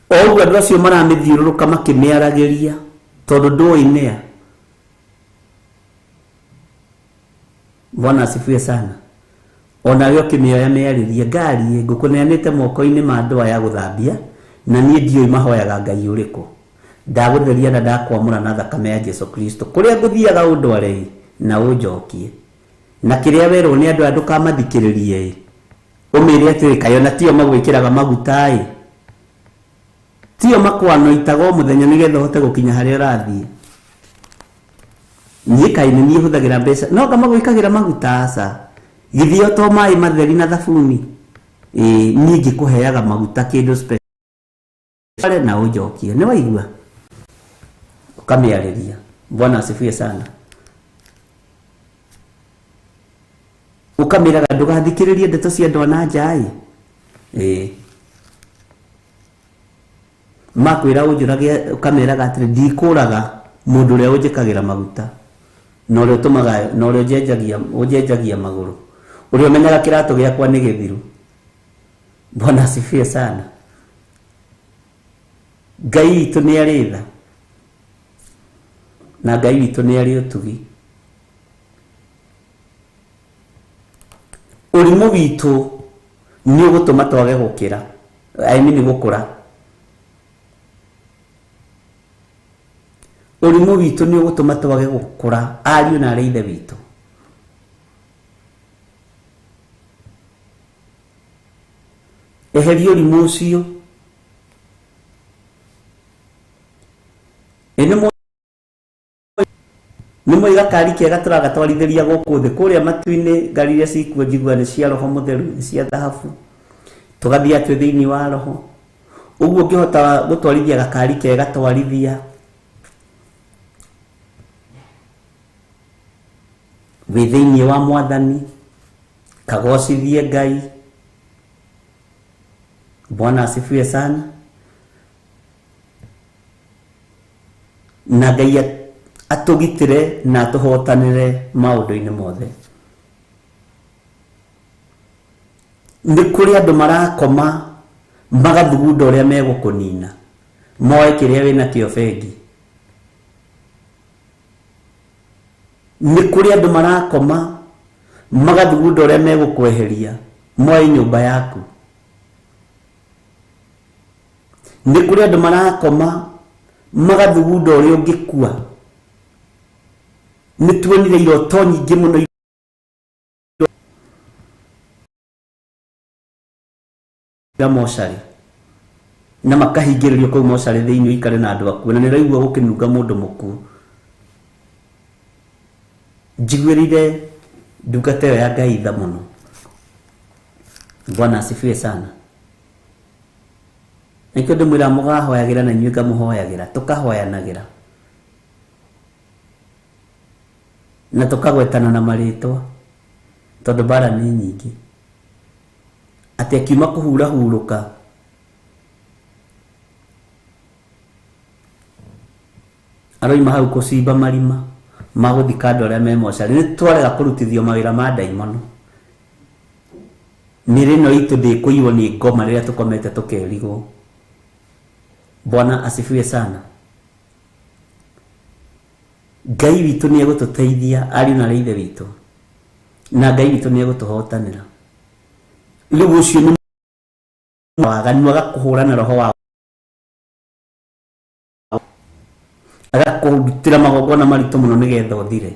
Oguo andu acio maramithiururuka makimiaragiria tondu nduinea. Bwana asifiwe sana. Ona yo kimioya meariria ngari ngukuneanite moko-ini ma andu aya guthambia na nie ndioi mahoyaga Ngai uriku. Ndagutheria na ndakwamura na thakame ya Jesu Kristo kuria nguthiaga undware na unjokie na kiria werwo ni andu andu kamathikiririe umire ati kayo na tio magwikiraga maguta tio makwano itago muthenya nigetha hote gukinya haria rathie. Nie kaini nie huthagira mbeca no kama gwikagira maguta asa githio to mai matheri na thabuni nie ngikuheaga maguta kindu special na unjokie. Ni waigua ukamiariria. Bwana asifiwe sana. Ukamiraga ndugathikiririe ndeto cia andu na njai makwira unjuragia ukamiraga atiri ndikuraga mundu uria unjikagira maguta no rio tumaga no rio ujenjagia maguru uria umenyaga kirato giakwa ni githiru. Bwana asifiwe sana. Ngai witu ni aritha na Ngai witu ni ari utugi. Urimo witu ni ugutuma twage gukira ni gukura. Urimo witu ni ugutuma twage gukura ari na reithe witu. Eheria urimo ucio ni mwiga kari kega turagatwarithiria guku thi kuria matu-ini ngari iria cikuo njigua ni cia roho mutheru ni cia thahabu tugathia twi thiini wa roho. Uguo ngihota gutwarithia gakari kega twarithia wi thiini wa Mwathani kagocithie Ngai. Bwana asifiwe sana. Na Ngai atugitire na tuhotanire maundu-ini mothe. Ni kuri andu marakoma magathugunda uria megukunina moe kiria wina kio bengi. Ni kuri andu marakoma magathugunda uria megukweheria moe nyumba yaku. Ni kuri andu marakoma magathugunda uria ungikua. Ni tuonire iroto nyingi muno ya moshari na makahingiririo kuu moshari thiini ikare na andu aku na niraigua gukinunga mundu muku. Njiguirire ndungata iyo ya Ngai tha muno. Bwana asifiwe sana. Nikio ndimwira mugahoyagira na inyuĩ ngamuhoyagira tukahoyanagira na tukagwetana na maritwa tondu bara ni nyingi ati akiuma kuhura huruka aroima hau kucimba marima maguthika andu aria me mocarĩ nĩ twarega kũrutithio mawĩra ma ndaimono. Mĩrĩ ĩno itũ ndĩkũiywo nĩ ngoma rĩrĩa tũkomete tũkerigwo. Bwana asifiwe sana. Ngai witũ nĩ egũtũteithia, ariũ na ithe witũ, na Ngai witũ nĩ egũtũhotanĩra. Rĩu ũcio nĩ waganu agakũhũrana roho wa agakũrutĩra magongona maritũ mũno nĩgetha ũthire.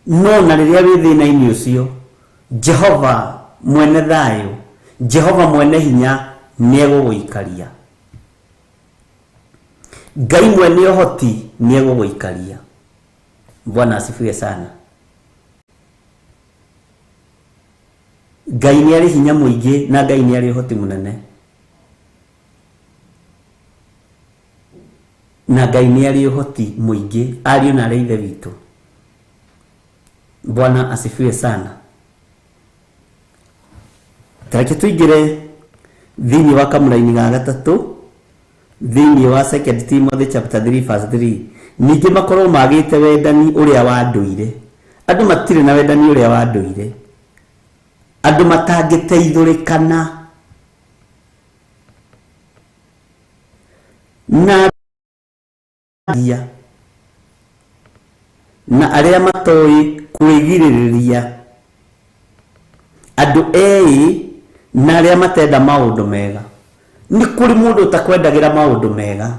No na rĩrĩa wĩ thĩna-inĩ ũcio, Jehova mwene thayũ, Jehova mwene hinya nĩ egũgũikaria. Ngai mwene ũhoti nĩ egũgũikaria. Bwana asifiwe sana. Ngai nĩ arĩ hinya mũingĩ na Ngai nĩ arĩ ũhoti mũnene. Na Ngai nĩ arĩ ũhoti mũingĩ, ariũ na ithe witũ. Bwana asifiwe sana. Tareke tuingire thĩinĩ wa kamũra-inĩ ga gatatũ, thĩinĩ wa 2 Timothy chapter 3 verse 3. Ningĩ makorwo magĩte wendani ũrĩa wa ndũire. Andũ matirĩ na wendani ũrĩa wa ndũire. Andũ matangĩteithũrĩkana na arĩa matoĩ kwĩgirĩrĩria, andũ ĩĩ na arĩa matenda maũndũ mega. Nĩ kũrĩ mũndũ ũtakwendagĩra maũndũ mega.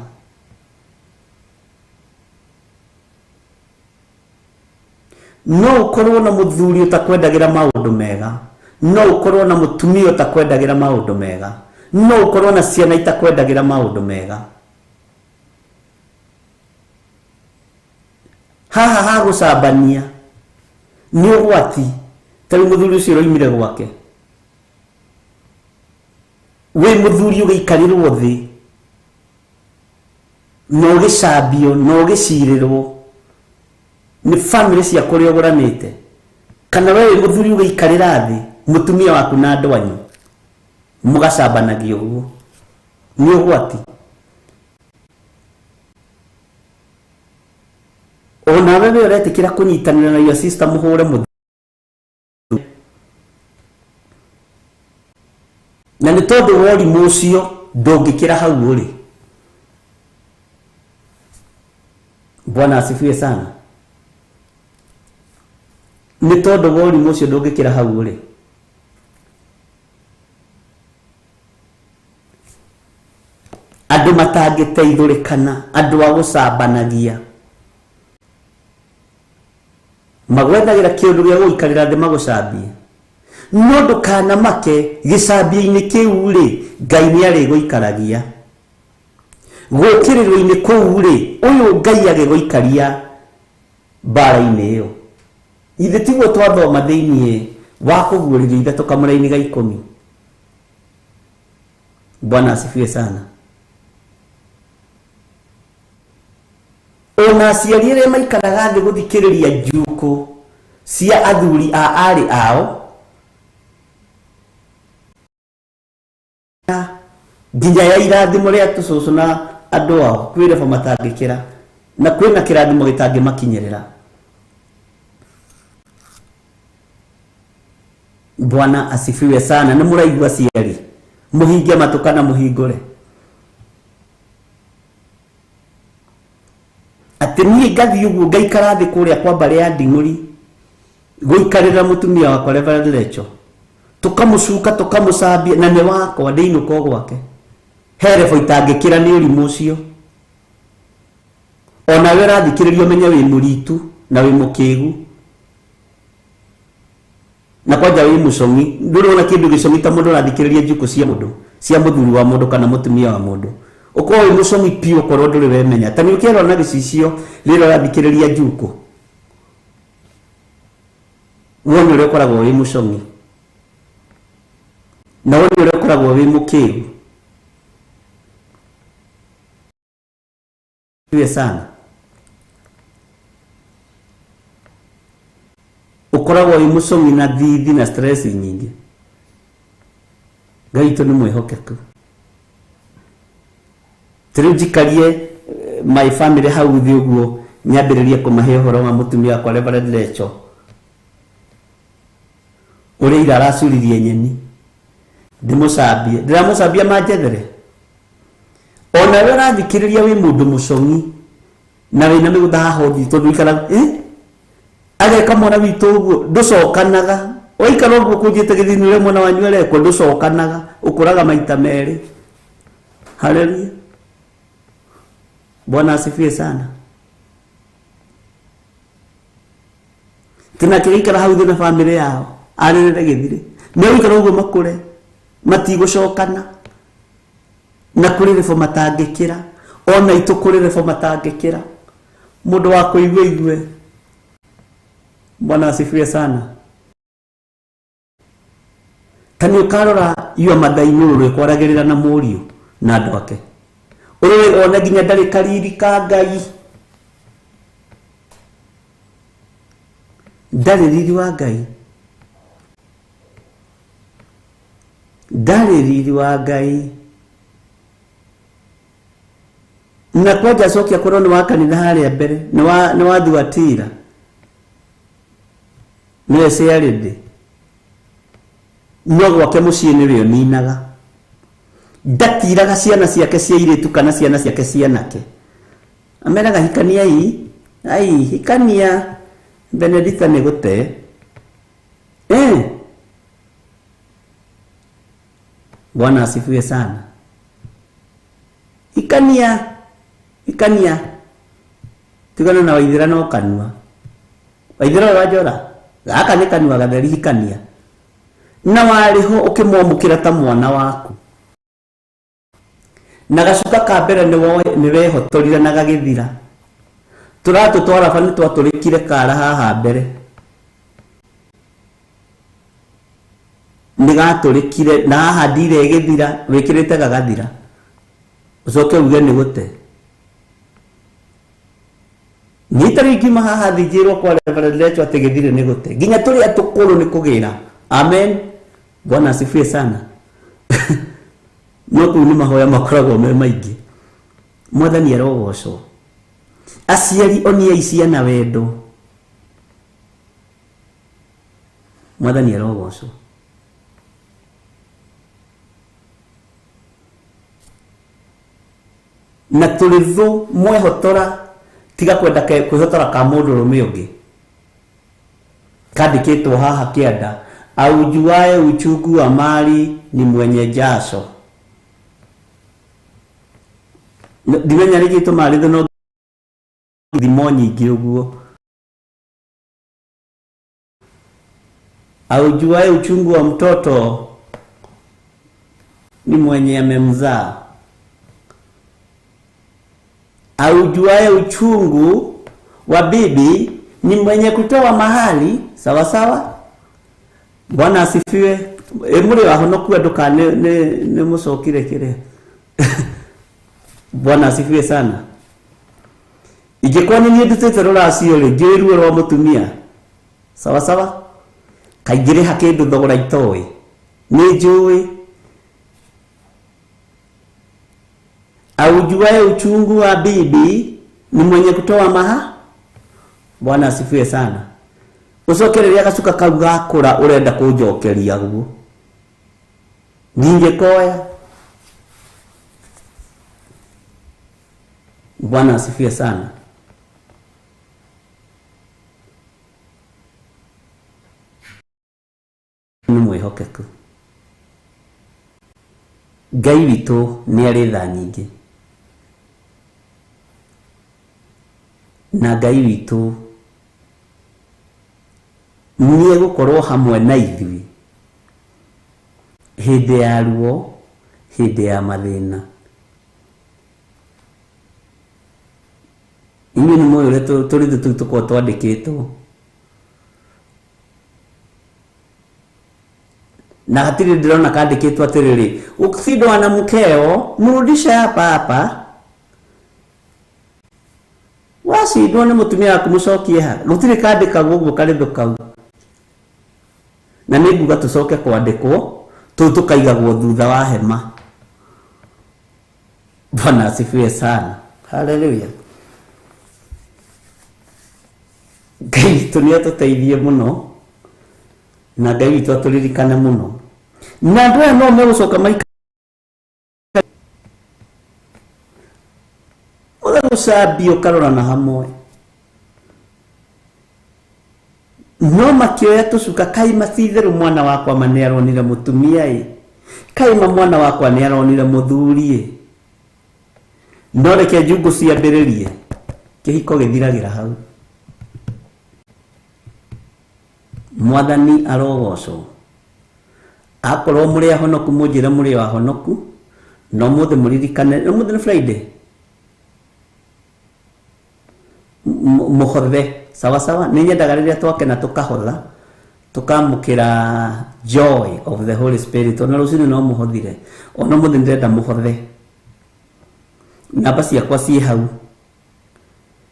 No ũkorwo na mũthuri ũtakwendagĩra maũndũ mega. No ũkorwo na mũtumia ũtakwendagĩra maũndũ mega. No ũkorwo na ciana itakwendagĩra maũndũ mega. Haha ha gũcambania nĩ ũgwati. Tarĩ mũthuri ũcio ũroimire gwake, wĩ mũthuri ũgĩikarĩrwo thĩ na ũgĩcambio na ũgĩcirĩrwo nĩ family cia kũrĩa ũgũranĩte, kana we wĩ mũthuri ũgĩikarĩra thĩ mũtumia waku na andũ anyu mũgacambanagio ũguo, nĩ ũgwati. Ona wewe ũretĩkĩra kũnyitanĩra na your sister mũhũre mũthuri, na nĩ tondũ wa ũrimũ ũcio ndũngĩkĩra hau ũrĩ. Bwana asifiwe sana. Nĩ tondũ wa ũrimũ ũcio ndũngĩkĩra hau ũrĩ. Andũ matangĩteithũrĩkana, andũ a gũcambanagia, magwethagĩra kĩũndũ gĩa gũikarĩra thĩ magũcambie. No ndũkanamake gĩcambio-inĩ kĩu rĩ, Ngai nĩ arĩgũikaragia. Gũkĩrĩrwo-inĩ kũu rĩ, ũyũ Ngai agĩgũikaria mbara-inĩ ĩyo. Ithe tiguo twathoma thĩinĩ wa kũguũrĩrio ithatũ kamũra-inĩ ga 10. Bwana asifiwe sana. Ona aciari arĩa maikaraga thĩ gũthikĩrĩria njukũ cia athuri a arĩ ao, nginya ya irathimo rĩa tũcũcũ na andũ ao kwĩ reba matangĩkĩra, na kwĩna kĩrathimo gĩtangĩmakinyĩrĩra. Bwana asifiwe sana. Nĩ mũraigua ciari, mũhinge matũ kana mũhingũre. Atĩ niĩ ngathiĩ ũguo ngaikara thĩ kũrĩa kwa mbarĩ ya Nding'ũri gũikarĩra mũtumia wakwa Reverend Rachel, tũkamũcuka tũkamũcambia, na nĩ wakwa ndĩinũka gwake. He rebo itangĩkĩra nĩ ũrimũ ũcio. Ona we ũrathikĩrĩria ũmenye wĩ mũritu na wĩ mũkĩgu, na kwanja wĩ mũcong'i. Ndũrona kĩndũ gĩcong'i ta mũndũ ũrathikĩrĩria njukũ cia mũndũ, cia mũthuri wa mũndũ kana mũtumia wa mũndũ. Ũkorwo wĩ mũcong'i piũ ũkorwo ndũrĩ wemenya. Ta nĩ ũkĩrwo na gĩcicio rĩrĩa ũrathikĩrĩria njukũ, wone ũrĩa ũkoragwo wĩ mũcong'i, na wone ũrĩa ũkoragwo wĩ mũkĩgu. Sana ukoragwo wĩ mũcong'i na thithi na stress nyingĩ. Ngai witũ nĩ mwĩhokeku. Tũrĩu njikarie my family hau thi uguo nyambiririe kumahe horo wa mutumia kwa Reverend Lecho uri ira aracuririe nyeni ndiramusambia manjethere ona we rathikiriria wi mundu mucongi na wina migutha haho thi tondu ikara ageka mwana witu uguo nducokanaga oikara uguo kunjite githini ri mwana wanyu areko nducokanaga ukuraga maita meri. Haleluya, Bwana asifiwe sana. Kina kirikara hau thina family yao arerere githire ni oikara uguo makure matigucokana na kurire fo matangikira ona itukurire fo matangikira mundu wa kuigwe igwe. Bwana asifiwe sana. Kani ukarora iyo mathaini uri kwaragirira na muriu na andu ake uri ona ginya ndari kariri ka Ngai ndari riri wa Ngai ndari riri wa Ngai na kwaja cokia koroni wa kanitha haria mbere ni wa Thuatira ni ciarindi no gwake mucii ni rio ninaga ndatiraga ciana ciake cia iritu kana ciana ciake cianake ameraga hikania hikania Benedicta ni gute Bwana asifiwe sana. Hikania tigana na Waithira no kanua Waithira wajora gaka ni kanua gatheri hikania na wariho ukimwamukira ta mwana waku na gacuka ka mbere ni wehotorire na gagithira turatutwara bani twaturikire kara haha mbere ni gaturikire na haha ndire githira wikirite gagathira ucoke uge ni gute nitari ngima haha thijirwo kwa Reverend Lecho atigithire ni gute ginya turi atukuru ni kugira. Amen. Bwana asifiwe sana. No kuni mahoya makoragwo me maingi. Mwathani arogocwo. Aciari onia iciana wendo. Mwathani arogocwo. Na turithu mwehotora tiga kwenda kwihotora ka mundu rume ungi kandikitwo haha kianda aujuae uchungu wa mali ni mwenye jasho. Dimenya rigito mali no thimo nyingi uguo aujuae uchungu wa mtoto ni mwenye amemzaa. Aujuae uchungu wa bibi ni mwenye kutoa mahali. Sawa sawa. Bwana asifiwe. Emuri wahonoku nduka ne musokire kire. Bwana asifiwe sana. Igekwa ni ndutete ruracio ri ngiruo rwa mutumia. Sawa sawa. Kaigire hakindu thogora itoi ni njui. Aujuae uchungu wa bibi ni mwenye kutoa maha. Bwana asifiwe sana. Ucokereria gacuka kau gakura urenda kunjokeria guo ninge koya. Bwana asifiwe sana. Ni mwihokeku. Ngai witu ni ari tha nyingi na Ngai witu ni gukorwo hamwe na ithui hindi ya ruo hindi ya mathina. Inyu ni moyo leto turi tuko twandikitwo na hatiri ndirona kandikitwo atiriri ukifidwa na mkeo mrudisha hapa wasi ndone mutumia akumucokie ha gutire kandika gugu karitho kau na niguga tucoke kwandikwo tukaigagwo thutha wa hema. Bwana asifiwe sana. Hallelujah. Ngai witũ nĩ atũteithie mũno na Ngai witũ atũririkane mũno. Na andũ aya no megũcoka maikare mũthegũcambia ũkarorana hamwe, no makĩoya tũcuka kaima ti itherũ mwana wakwa ma nĩ aronire mũtumia kaima mwana wakwa nĩ aronire mũthuri no reke njungũ ciambĩrĩrie kĩhiko gĩthiragĩra hau. Mwathani arogocwo. Akorwo mũrĩ ahonoku mũnjĩre mũrĩ ahonoku, no mũthĩ mũririkane mũthĩ nĩ Friday mũhothe sawa sawa. Nĩ nyendaga rĩrĩa twakena tũkahotha tũkamũkĩra joy of the Holy Spirit. Ona rũciinĩ no mũhothire, ona mũthĩ ndĩrenda mũhothe. Namba ciakwa ciĩ hau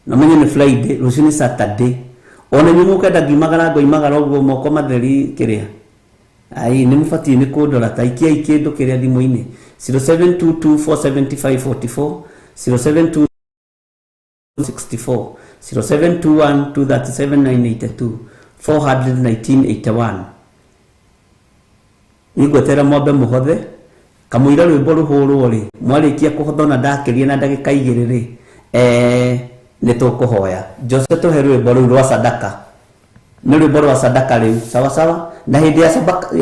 na menye nĩ Friday, rũciinĩ Saturday. Ona nĩ mũkenda ngimagara ngoimagara ũguo moko matheri kĩrĩa ai nĩ mũbatiĩ nĩ kũndora ta ikiai kĩndũ kĩrĩa thimũ-inĩ 0722475544 072264 0721237982 41981. Nĩngwetera mwambe mũhothe kamũira rwĩmbo rũhũrwo rĩ, mwarĩkia kũhotha na ndakĩria na ndagĩka 2 rĩ nĩ tũkũhoya Jose tũhe rwĩmbo rũu rwa sadaka. Nĩ rwĩmbo rwa sadaka rĩu sawa sawa. Na hĩndĩ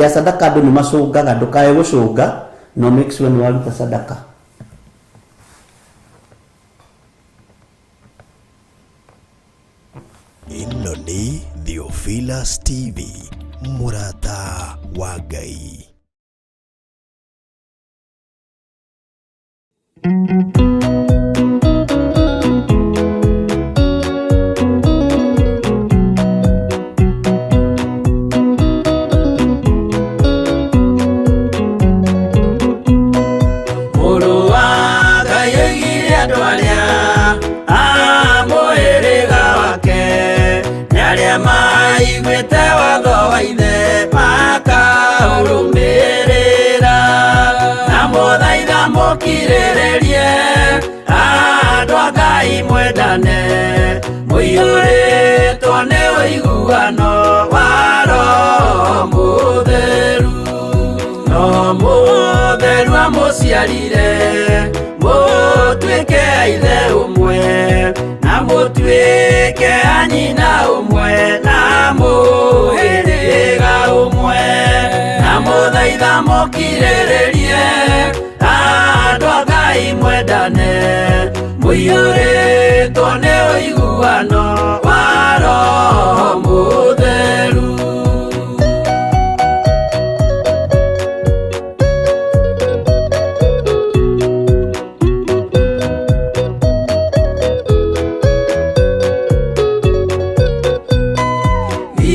ya sadaka andũ nĩ macũngaga, ndũkae gũcũnga, no make sure nĩ waruta sadaka. Ĩno nĩ Theophilus TV, mũrata wa Ngai. Kirĩrĩrie andũ a Ngai mwendane, mũiyũrĩtwo nĩ ũiguano wa Roho Mũtheru. Roho Mũtheru amũciarire mũtuĩke a ithe ũmwe na mũtuĩke a nyina ũmwe na mũhĩrĩga ũmwe, na mũthaitha mũkirĩrĩrie andũ a Ngai mwendane, mũiyũrĩtwo nĩ ũiguano wa Roho Mũtheru.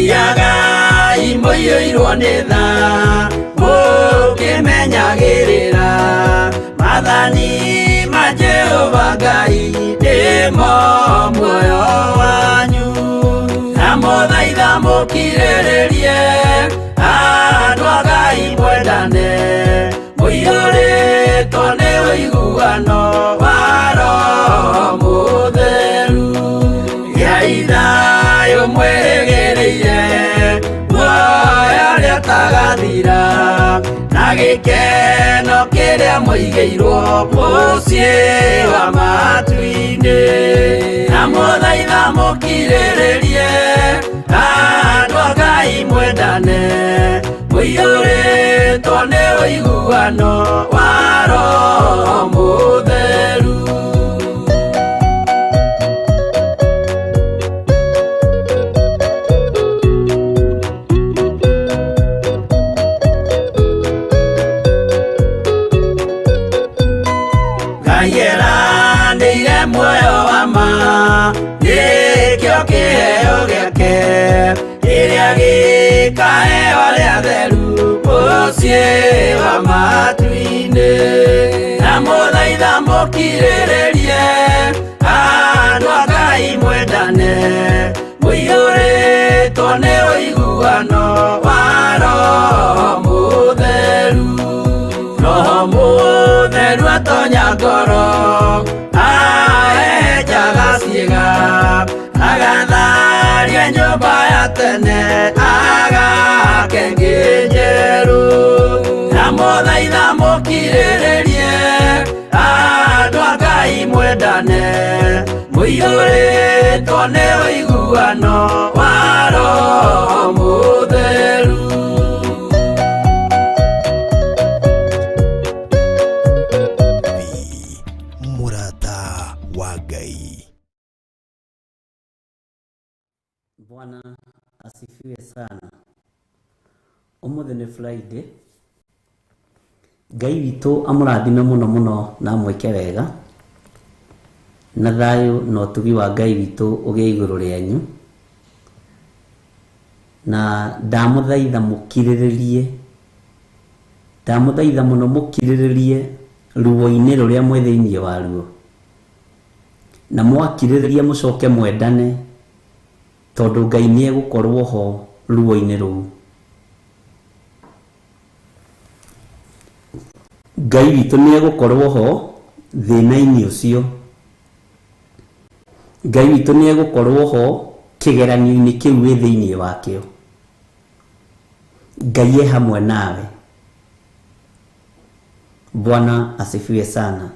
Thiagai mũiyũirwo nĩ tha mũkĩmenyagĩrĩra mathani ma Jehova Ngai nĩmo muoyo wanyu, na mũthaitha mũkirĩrĩrie andũ a Ngai mwendane, mũiyũrĩtwo nĩ ũiguano wa Roho Mũtheru. Gĩai thayũ mwĩrĩgĩrĩire muoyo ũrĩa ũtagathira, na gĩkeno kĩrĩa mũigĩirwo mũciĩ wa matu-inĩ, na mũthaitha mũkirĩrĩrie andũ a Ngai mwendane, mũiyũrĩtwo nĩ ũiguano wa Roho Mũtheru. Nĩire muoyo wa ma nĩkĩo kĩheo gĩake kĩrĩa gĩkaheo arĩa atheru mũciĩ wa matu-inĩ, na mũthaitha mũkirĩrĩrie andũ a Ngai mwendane, mũiyũrĩtwo nĩ ũiguano wa Roho Mũtheru. Roho Mũtheru atonya ngoro acaria nyumba ya tene agake nginjeru na muthaitha mukirĩrĩrie andũ a Ngai mwendane mũiyũrĩtwo nĩ ũiguano wa Roho Mũtheru. Mũrata wa Ngai. Bwana asifiwe sana. Ũmũthĩ nĩ Friday. Ngai witũ amũrathime mũno mũno na amwĩke wega, na thayũ na ũtugi wa Ngai witũ ũgĩe igũrũ rĩanyu, na ndamũthaitha mũno mũkirĩrĩrie ruo-inĩ rũrĩa mwĩ thĩinĩ waruo, na mwakirĩrĩria mũcoke mwendane, tondũ Ngai nĩ egũkorwo ho ruo-inĩ rũu. Ngai witũ nĩ egũkorwo ho thĩna-inĩ ũcio. Ngai witũ nĩ egũkorwo ho kĩgeranio-inĩ kĩu wĩ thĩinĩ wakĩo. Ngai e hamwe nawe. Bwana asifiwe sana.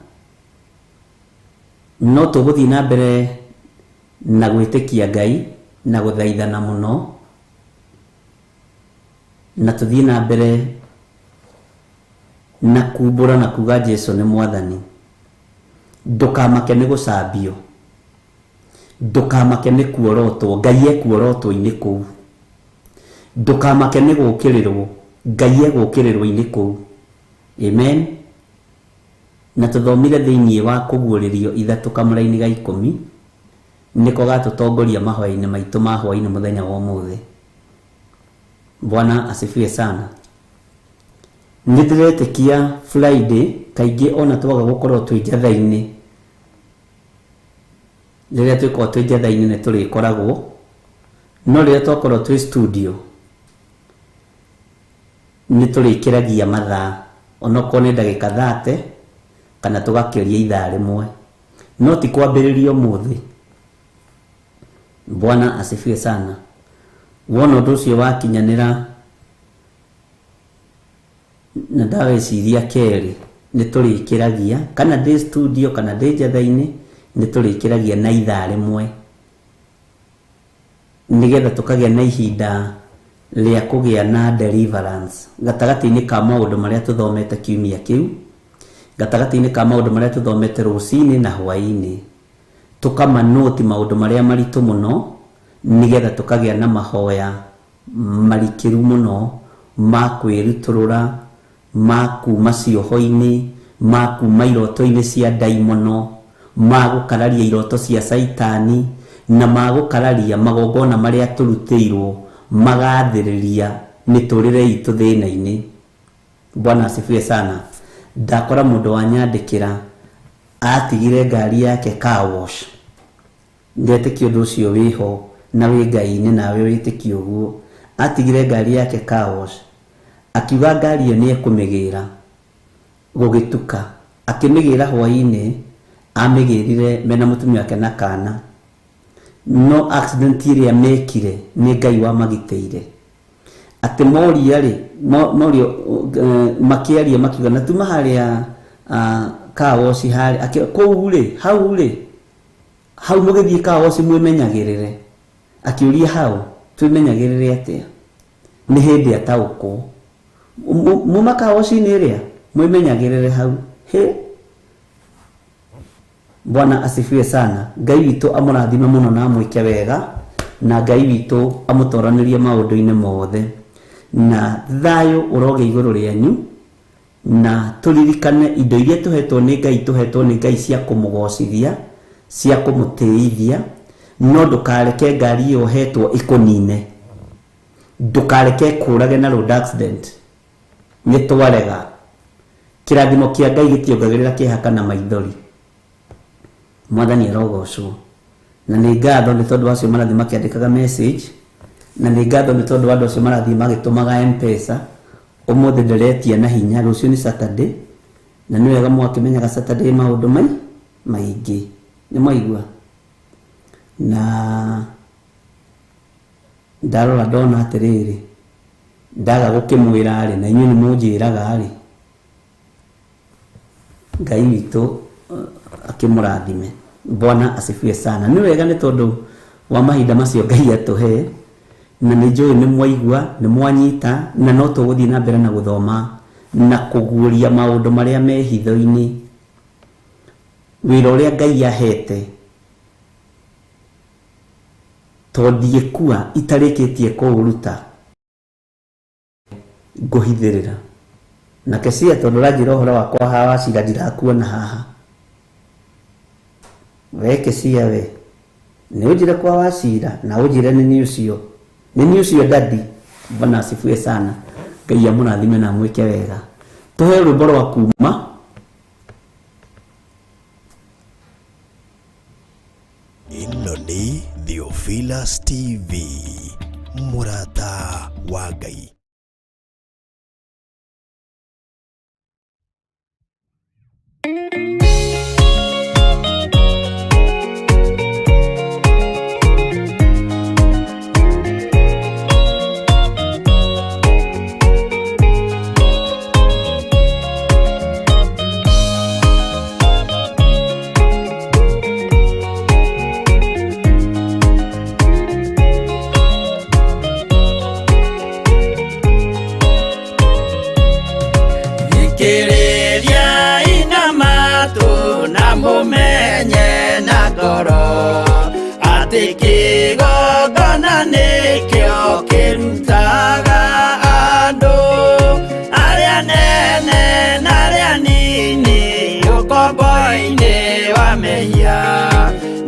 No tũgũthiĩ na mbere na gwĩtĩkia Ngai na gũthaithana mũno, na tũthiĩ na mbere na kumbũra na kuga Jesu nĩ Mwathani. Ndũkamake nĩ gũcambio, ndũkamake nĩ kuorotwo. Ngai ekuorotwo-inĩ kũu. Ndũkamake nĩ gũkĩrĩrwo. Ngai egũkĩrĩrwo-inĩ kũu. Amen. Na tũthomire thĩinĩ wa kũguũrĩrio 3 kamũra-inĩ ga 10 nĩko gatũtongoria mahoya-inĩ maitũ ma hwaĩ-inĩ mũthenya wa ũmũthĩ. Bwana asifiwe sana. Nĩndĩretĩkia Friday kaingĩ ona twaga gũkorwo twĩ njatha-inĩ. Rĩrĩa twĩkorwo twĩ njatha-inĩ nĩ tũrĩkoragwo, no rĩrĩa twakorwo twĩ studio nĩ tũrĩkĩragia mathaa, onokorwo nĩ ndagĩka 30 kana tũgakĩria ithaa rĩmwe, no ti kwambĩrĩria ũmũthĩ. Bwana asifiwe sana. Wona ũndũ ũcio wakinyanĩra na ndaweciria kerĩ, nĩ tũrĩkĩragia kana ndĩ studio kana ndĩ njatha-inĩ, nĩ tũrĩkĩragia na ithaa rĩmwe, nĩgetha tũkagĩa na ihinda rĩa kũgĩa na deliverance gatagatĩ-inĩ ka maũndũ marĩa tũthomete kiumia kĩu, gatagatĩ-inĩ ka maũndũ marĩa tũthomete rũcinĩ na hwaĩ-inĩ, tũkamanoti maũndũ marĩa maritũ mũno, nĩgetha tũkagĩa na mahoya marikĩru mũno ma kwĩrutũrũra, ma kuma cioho-inĩ, ma kuma iroto-inĩ cia ndaimono, ma gũkararia iroto cia Saitani, na ma gũkararia magongona marĩa tũrutĩirwo magathĩrĩria mĩtũrĩre itũ thĩna-inĩ. Bwana asifiwe sana. Ndakora mũndũ wanyandĩkĩra atigire ngari yake car wash. Ndetĩkia ũndũ ũcio wĩho na wĩ Ngai-inĩ nawe wĩtĩkia ũguo. Atigire ngari yake car wash, akiuga ngari ĩyo nĩ ekũmĩgĩra gũgĩtuka. Akĩmĩgĩra hwaĩ-inĩ, amĩgĩrire mena mũtumia wake na kana. No accident ĩrĩa mekire nĩ Ngai wamagitĩire. Atĩ moria-rĩ, morio makĩaria makiuga na tuma harĩa car wash harĩa kũu-rĩ, hau mũgĩthiĩ car wash mwĩmenyagĩrĩre. Akĩũria hau twĩmenyagĩrĩre atĩa? Nĩ hĩndĩ ataũkwo. Muma car wash-inĩ ĩrĩa mwĩmenyagĩrĩre hau. Bwana asifiwe sana. Ngai witũ amũrathime mũno na amwĩke wega, na Ngai witũ amũtoranĩrie maũndũ-inĩ mothe, na thayũ ũroge igũrũ rĩanyu, na tũririkane indo iria tũhetwo nĩ Ngai cia kũmũgocithia, cia kũmũtĩithia. No ndũkareke ngari ĩyo hetwo ĩkũnine, ndũkareke kũrage na road accident. Nĩ twarega. Kĩrathimo kĩa Ngai gĩtiongagĩrĩra kĩhaka na maithori. Mwathani arogocwo. Na nĩ ngatho nĩ tondũ acio marathiĩ makĩandĩkaga message, na nĩ ngatho nĩ tondũ andũ acio marathiĩ magĩtũmaga M-Pesa. Ũmũthĩ ndĩretia na hinya, rũciũ nĩ Saturday, na nĩ wega mwakĩmenyaga Saturday maũndũ maingĩ. Nĩ mwaigua? Na ndarora ndona atiriri ndaga gukimwira ari na inyuĩ nĩmũnjĩraga ari Ngai witũ akĩmũrathime. Bwana asifiwe sana. Nĩ wega nĩ tondũ wa mahinda macio Ngai atũhe, na nĩ njũĩ nĩ mwaigua, nĩ mwanyita, na no tũgũthiĩ na mbere na gũthoma na kũguũria maũndũ marĩa me hitho-inĩ, wĩra ũrĩa Ngai ahete, tondũ ndiĩkua itarĩkĩtie kũũruta ngũhithĩrĩra. Na Kesia tondũ ũranjĩra ũhoro wakwa haha Wachira ndirakuona haha. We Kesia we, nĩ ũnjĩre kwa Wachira na ũnjĩre nĩ ũcio daddy. Bwana asifiwe sana. Ngai amũrathime na mwĩke wega. Tũhe rwĩmbo rwa kuma. Ĩno nĩ Theophilus TV, mũrata wa Ngai. Mumenye na ngoro atĩ kĩgongona nĩkĩo kĩrutaga andũ arĩa nene na arĩa nini ũkombo-inĩ wa mehia,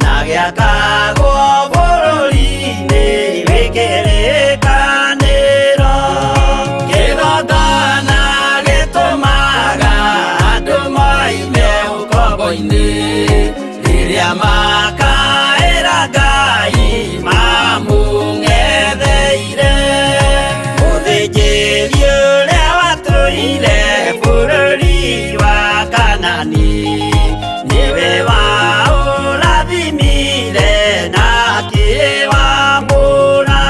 na gĩakagwo bũrũri-inĩ wĩkĩrĩkanĩro. Kĩgongona gĩtũmaga andũ moime ũkombo-inĩ rĩrĩa makaĩra Ngai mamũng'etheire. Mũthĩnjĩri ũrĩa watũire bũrũri wa Kanani nĩwe waũrathimire na akĩwamũra.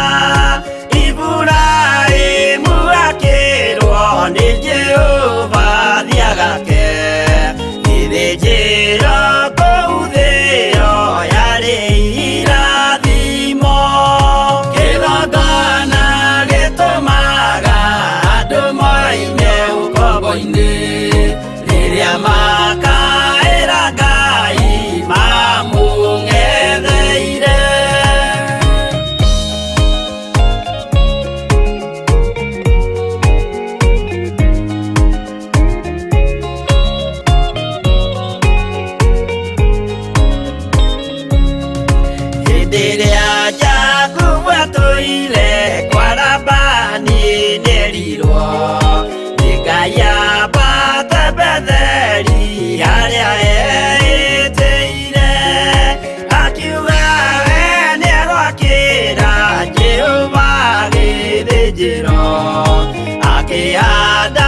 Iburahĩmu akĩrwo nĩ Jehova thiagake, ithĩnjĩro kũu thĩ ĩyo yarĩ irathimo. Kĩgongona gĩtũmaga andũ moime ũkombo-inĩ rĩrĩa makaĩra Ngai mamũng'etheire. Hĩndĩ ĩrĩa Jakubu atũire kwa Labani nĩerirwo nĩ Ngai ambate Betheli harĩa eĩtĩire, akiuga we nĩegwakĩra Jehova gĩthĩnjĩro, akĩhanda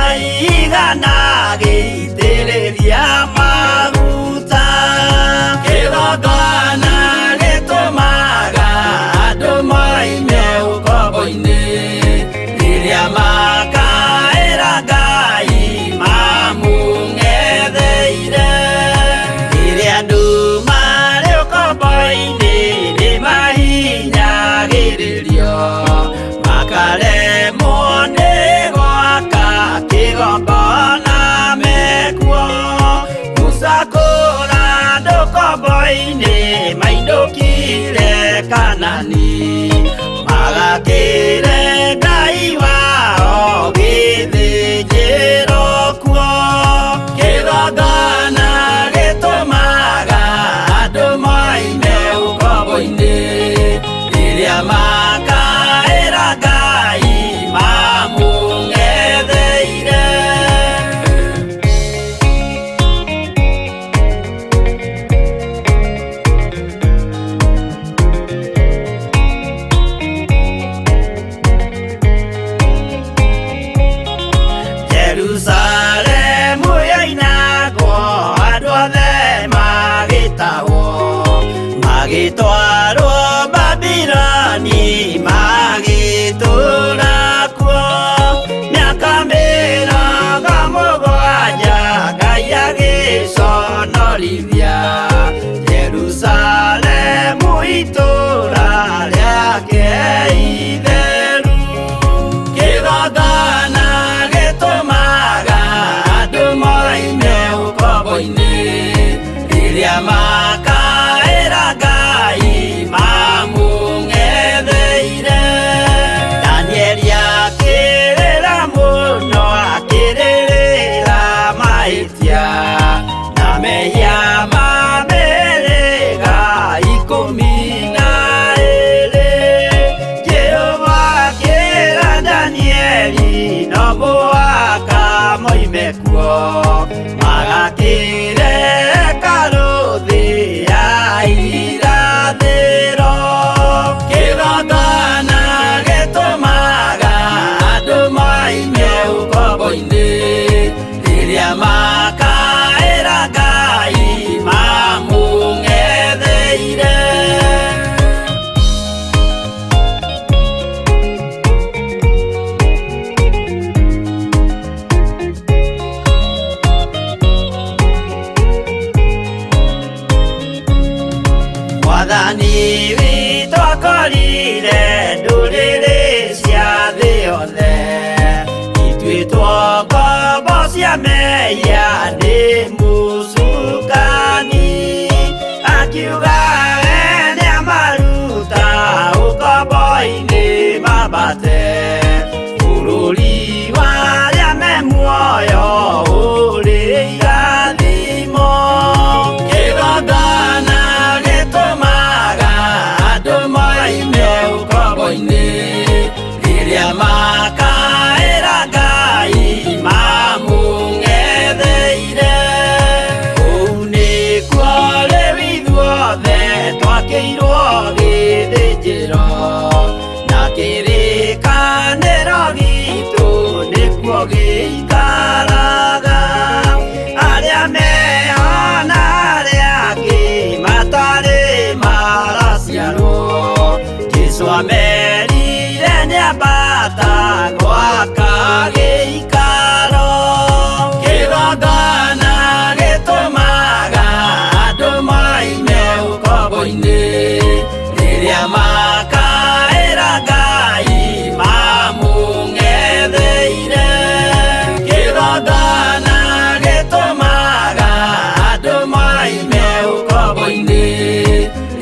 igana gĩitĩrĩria maguta. Kĩgongona gĩtũmaga andũ moime ũkombo-inĩ rĩrĩa makaĩra Ngai mamũng'etheire. Rĩrĩa andũ marĩ ũkombo-inĩ nĩmahinyagĩrĩrio, makaremwo nĩ gwaka kĩgongona mekuo. Musa kũra andũ ũkombo-inĩ mainũkire Kanani, magakĩre Ngai wao gĩthĩnjĩro kuo. Kĩgongona gĩtũmaga andũ moime ũkombo-inĩ rĩrĩa makaĩra Ngai mamũng'etheire. kũmũrithia Jerusalemu itũũra rĩake itheru. Kĩgongona gĩtũmaga andũ moime ũkombo-inĩ rĩrĩa makaĩra Ngai mamũng'etheire. Danieli akĩrĩra mũno akĩrĩrĩra mahĩtia na mehia ma mĩhĩrĩga 12. Jehova akĩra Danieli no mũhaka moime kuo magakĩre hekarũ thĩ ya irathĩro. Kĩgongona gĩtũmaga andũ moime ũkombo-inĩ rĩrĩa makaĩra Ngai mamũng'etheire. Mwathani witũ akorire ndũrĩrĩ cia thĩ yothe ituĩtwo ngombo cia mehia nĩ mũcukani. Akiuga we nĩamaruta ũkombo-inĩ mambate bũrũri wa arĩa me muoyo ũrĩ irathimo. Kĩgongona gĩtũmaga andũ moime ũkombo-inĩ rĩrĩa makaĩra Ngai mamũng'etheire. Kũu nĩkuo rĩu ithuothe twakĩirwo gĩthĩnjĩro na kĩrĩkanĩro gitũ nĩkuo gĩikaraga. Arĩa meho na arĩa angĩ matarĩ maraciarwo Jesũ amerire nĩambata gwaka gĩikaro. Kĩgongona gĩtũmaga andũ moime ũkombo-inĩ rĩrĩa makaĩra Ngai mamũng'etheire. Kĩgongona gĩtũmaga andũ moime ũkombo-inĩ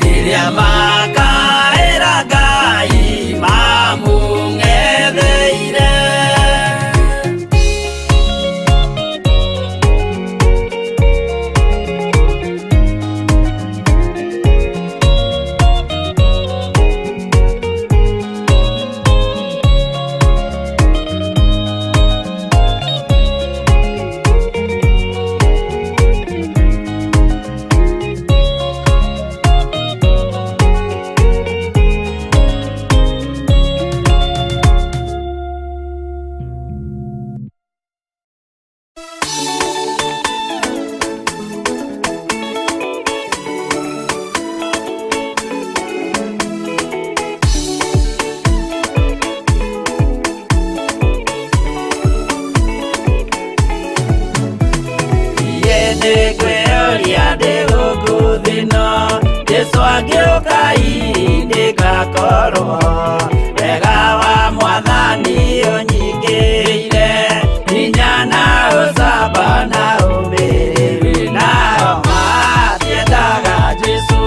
rĩrĩa makaĩra Ngai mamũng'etheire. Nĩngwĩyũria ndĩ gũkũ thĩ ĩno Jesũ angĩũka ihinda ngakorwo wega wa Mwathani ũnyingĩire hinya na ũcamba na ũmĩrĩru. Nao matiendaga Jesũ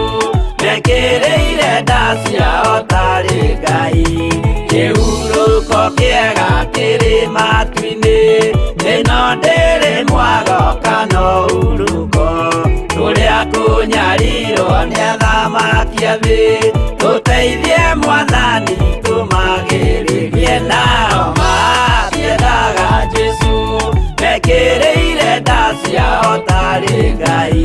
mekĩrĩire nda ciao tarĩ Ngai. Kĩhurũko kĩega kĩrĩ matu-inĩ ĩno ndĩrĩ mwago kana ũruko. Tũrĩa kũnyarirwo nĩ athamaki a thĩ tũteithie Mwathani tũmagĩrĩrie. Nao matiendaga Jesũ mekĩrĩire nda ciao tarĩ Ngai.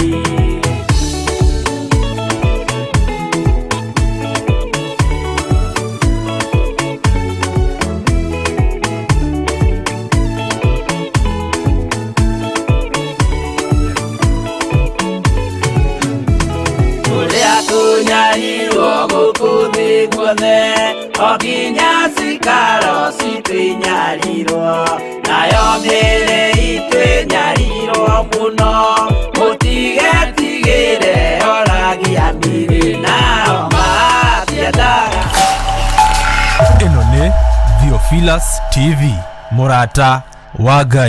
Tunyarirwo gũkũ thĩ guothe o nginya cikaro citwĩnyarirwo nayo mĩĩrĩ itwĩnyarirwo mũno mũtigetie Theophilus TV, Murata wa Ngai.